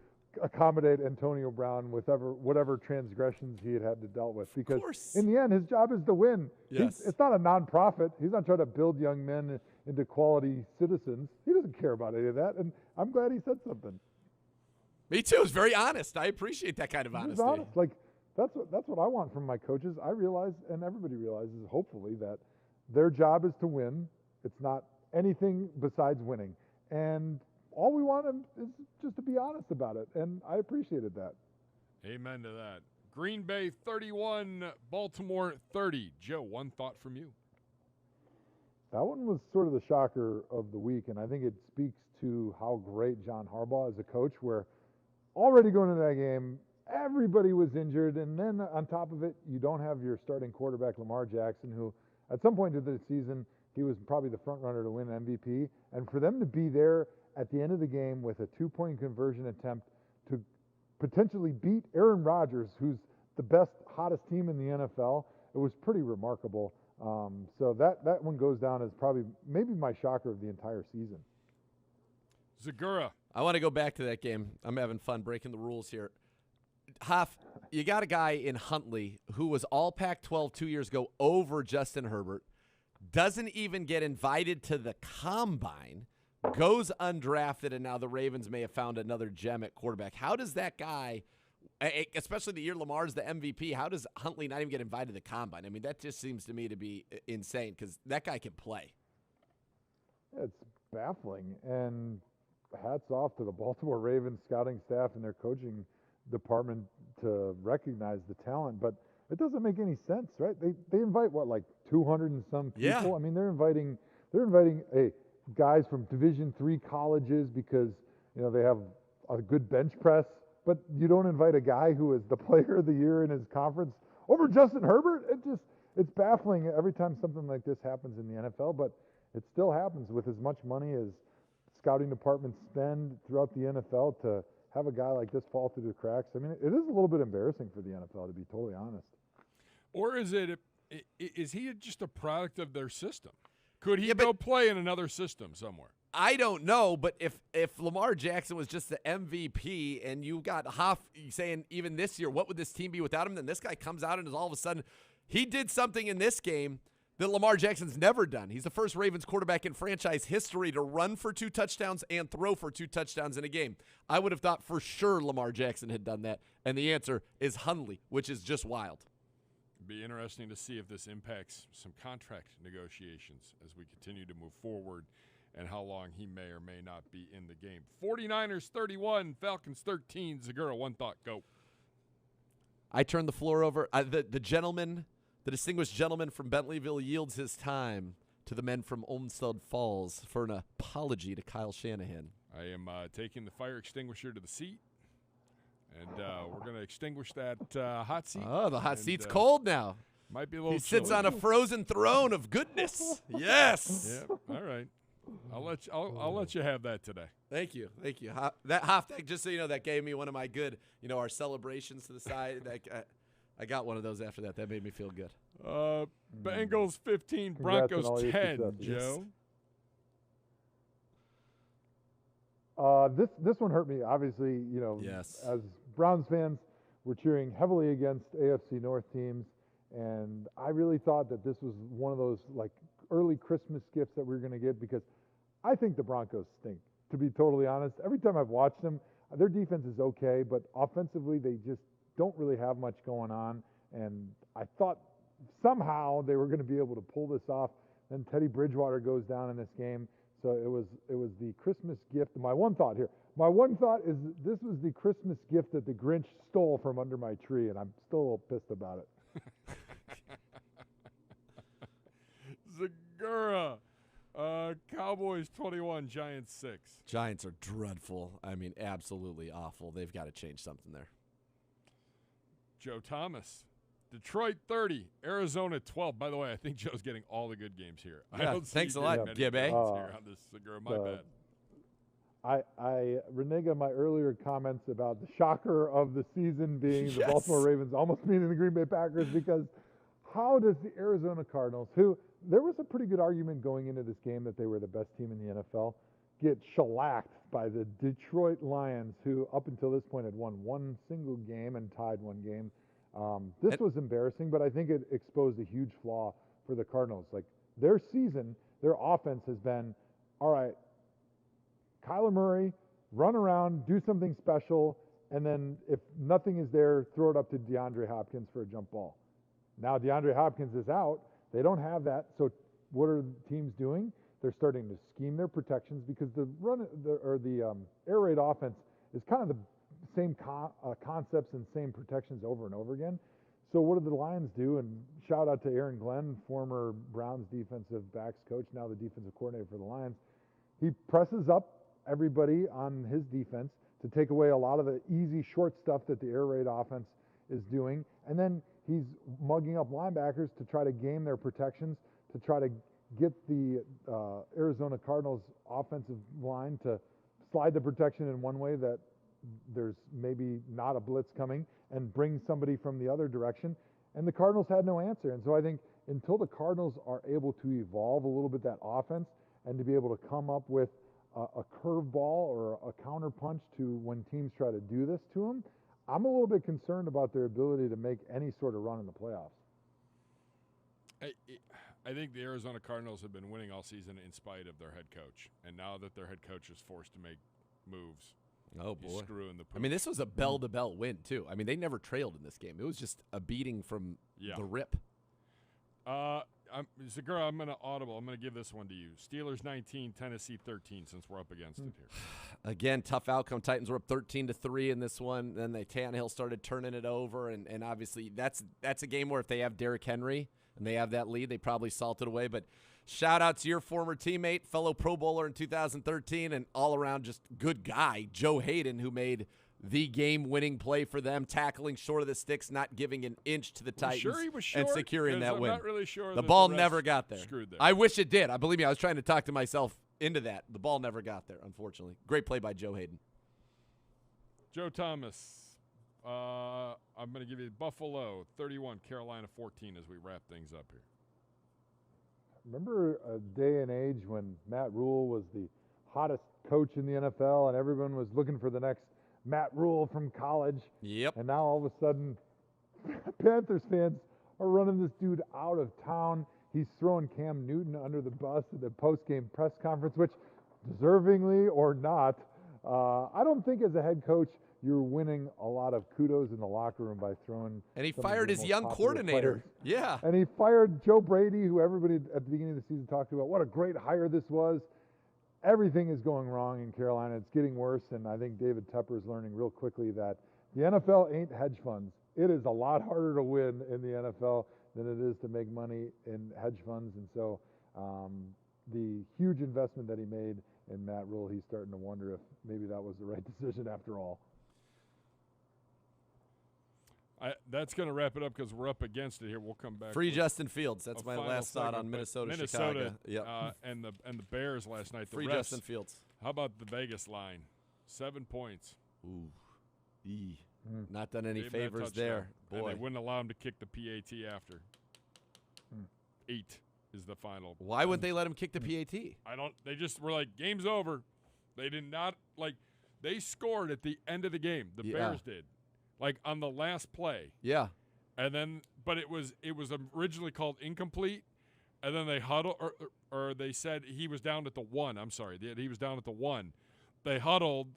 accommodate Antonio Brown with whatever transgressions he had to deal with? Because in the end, his job is to win. Yes. It's not a nonprofit. He's not trying to build young men into quality citizens. He doesn't care about any of that, and I'm glad he said something. Me too. It's very honest. I appreciate that kind of honesty. He's honest. Like that's what I want from my coaches. I realize, and everybody realizes, hopefully, that their job is to win. It's not anything besides winning, and all we want him is just to be honest about it, and I appreciated that. Amen to that. Green Bay 31, Baltimore 30. Joe, one thought from you. That one was sort of the shocker of the week, and I think it speaks to how great John Harbaugh is a coach, where already going into that game, everybody was injured, and then on top of it, you don't have your starting quarterback, Lamar Jackson, who at some point of the season, he was probably the front runner to win MVP, and for them to be there at the end of the game with a 2-point conversion attempt to potentially beat Aaron Rodgers, who's the best, hottest team in the NFL, it was pretty remarkable. So that one goes down as probably maybe my shocker of the entire season. Zegura. I want to go back to that game. I'm having fun breaking the rules here. Hoff, you got a guy in Huntley who was all Pac-12 2 years ago over Justin Herbert, doesn't even get invited to the combine, goes undrafted, and now the Ravens may have found another gem at quarterback. How does that guy, especially the year Lamar's the MVP, how does Huntley not even get invited to the combine? I mean, that just seems to me to be insane because that guy can play. It's baffling, and hats off to the Baltimore Ravens scouting staff and their coaching department to recognize the talent, but it doesn't make any sense, right? They invite like 200 and some people. Yeah. I mean, they're inviting guys from Division III colleges because they have a good bench press, but you don't invite a guy who is the player of the year in his conference over Justin Herbert. It's baffling every time something like this happens in the NFL, but it still happens with as much money as scouting departments spend throughout the NFL to have a guy like this fall through the cracks. I mean, it is a little bit embarrassing for the NFL, to be totally honest. Or is he just a product of their system? Could he go play in another system somewhere? I don't know, but if Lamar Jackson was just the MVP and you got Hoff saying even this year, what would this team be without him? Then this guy comes out and is all of a sudden, he did something in this game that Lamar Jackson's never done. He's the first Ravens quarterback in franchise history to run for 2 touchdowns and throw for 2 touchdowns in a game. I would have thought for sure Lamar Jackson had done that, and the answer is Hundley, which is just wild. It'd be interesting to see if this impacts some contract negotiations as we continue to move forward and how long he may or may not be in the game. 49ers 31, Falcons 13. Zegura, one thought, go. I turn the floor over. The gentleman, the distinguished gentleman from Bentleyville yields his time to the men from Olmsted Falls for an apology to Kyle Shanahan. I am taking the fire extinguisher to the seat, and we're going to extinguish that hot seat. Oh, the hot seat's cold now. Might be a little He sits chilly. on a frozen throne of goodness. Yes. Yep. All right. I'll let you have that today. Thank you. That just so you know, that gave me one of my good, our celebrations to the side. I got one of those after that. That made me feel good. Bengals 15, Congrats on Broncos all your 10. successes. Joe. This one hurt me. Obviously, Yes. as Browns fans, we're cheering heavily against AFC North teams, and I really thought that this was one of those like early Christmas gifts that we were going to get, because I think the Broncos stink, to be totally honest. Every time I've watched them, their defense is okay, but offensively they just don't really have much going on. And I thought somehow they were going to be able to pull this off. Then Teddy Bridgewater goes down in this game. So it was the Christmas gift. My one thought is this was the Christmas gift that the Grinch stole from under my tree, and I'm still a little pissed about it. Zegura, Cowboys 21, Giants 6. Giants are dreadful. I mean, absolutely awful. They've got to change something there. Joe Thomas, Detroit 30, Arizona 12. By the way, I think Joe's getting all the good games here. Yeah, I don't thanks see a lot, many Gibby. games here on this Zegura. My bad. I renege on my earlier comments about the shocker of the season being the Baltimore Ravens almost beating the Green Bay Packers, because how does the Arizona Cardinals, who there was a pretty good argument going into this game that they were the best team in the NFL, get shellacked by the Detroit Lions, who up until this point had won one single game and tied one game. This was embarrassing, but I think it exposed a huge flaw for the Cardinals. Like, their season, their offense has been, all right, Kyler Murray, run around, do something special, and then if nothing is there, throw it up to DeAndre Hopkins for a jump ball. Now DeAndre Hopkins is out. They don't have that. So what are the teams doing? They're starting to scheme their protections, because the air raid offense is kind of the same concepts and same protections over and over again. So what do the Lions do? And shout out to Aaron Glenn, former Browns defensive backs coach, now the defensive coordinator for the Lions. He presses up everybody on his defense to take away a lot of the easy short stuff that the air raid offense is doing. And then he's mugging up linebackers to try to game their protections, to try to get the Arizona Cardinals offensive line to slide the protection in one way that there's maybe not a blitz coming, and bring somebody from the other direction. And the Cardinals had no answer. And so I think until the Cardinals are able to evolve a little bit that offense and to be able to come up with a curveball or a counter punch to when teams try to do this to them, I'm a little bit concerned about their ability to make any sort of run in the playoffs. I think the Arizona Cardinals have been winning all season in spite of their head coach. And now that their head coach is forced to make moves, oh boy, screwing the poop. I mean, this was a bell-to-bell win, too. I mean, they never trailed in this game. It was just a beating from the rip. Zegura, I'm going to audible. I'm going to give this one to you. Steelers 19, Tennessee 13, since we're up against it here. Again, tough outcome. Titans were up 13-3 in this one. Then Tannehill started turning it over, and obviously that's a game where if they have Derrick Henry and they have that lead, they probably salt it away. But shout out to your former teammate, fellow Pro Bowler in 2013, and all-around just good guy, Joe Hayden, who made the game-winning play for them, tackling short of the sticks, not giving an inch to the Titans, sure he was short? and securing that win. I'm not really sure the that ball the refs never got there. Screwed there. I wish it did. Believe me, I was trying to talk to myself into that. The ball never got there, unfortunately. Great play by Joe Hayden. Joe Thomas, I'm going to give you Buffalo 31, Carolina 14 as we wrap things up here. Remember a day and age when Matt Rule was the hottest coach in the NFL and everyone was looking for the next Matt Rule from college? Yep. And now all of a sudden, Panthers fans are running this dude out of town. He's throwing Cam Newton under the bus at the post-game press conference, which, deservingly or not, I don't think as a head coach you're winning a lot of kudos in the locker room by throwing. And he fired his young coordinator. Yeah. And he fired Joe Brady, who everybody at the beginning of the season talked about what a great hire this was. Everything is going wrong in Carolina. It's getting worse, and I think David Tepper is learning real quickly that the NFL ain't hedge funds. It is a lot harder to win in the NFL than it is to make money in hedge funds. And so the huge investment that he made in Matt Rule, he's starting to wonder if maybe that was the right decision after all. That's going to wrap it up because we're up against it here. We'll come back. Free Justin Fields. That's my last thought on Minnesota, Chicago. Yep. And the Bears last night. Free Justin Fields. How about the Vegas line? 7 points. Ooh. Not done any favors there. Boy. And they wouldn't allow him to kick the PAT after. 8 is the final. Why wouldn't they let him kick the PAT? They just were like, game's over. They did not, they scored at the end of the game. The Bears did. On the last play. Yeah. And then, but it was originally called incomplete, and then they huddled, or they said he was down at the 1. I'm sorry, he was down at the 1. They huddled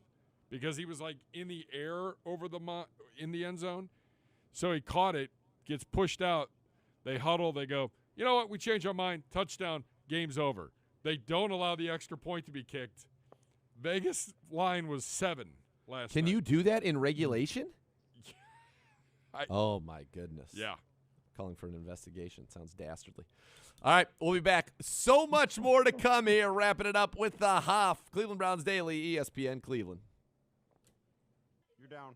because he was like in the air over in the end zone. So he caught it, gets pushed out. They huddle. They go, you know what? We changed our mind. Touchdown. Game's over. They don't allow the extra point to be kicked. Vegas line was 7 last Can night. you do that in regulation? Oh, my goodness. Yeah. Calling for an investigation. Sounds dastardly. All right, we'll be back. So much more to come here. Wrapping it up with the Hoff. Cleveland Browns Daily, ESPN Cleveland. You're down.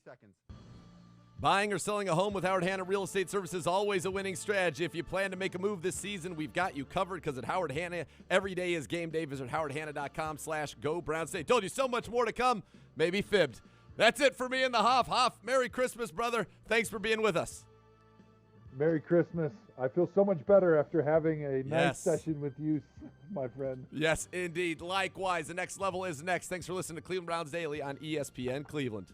Seconds. Buying or selling a home with Howard Hanna Real Estate Services, always a winning strategy. If you plan to make a move this season, we've got you covered because at Howard Hanna, every day is game day. Visit howardhanna.com/go Brown State. Told you so much more to come. Maybe fibbed. That's it for me and the Hoff. Hoff, Merry Christmas, brother. Thanks for being with us. Merry Christmas. I feel so much better after having a nice session with you, my friend. Yes, indeed. Likewise, the next level is next. Thanks for listening to Cleveland Browns Daily on ESPN Cleveland.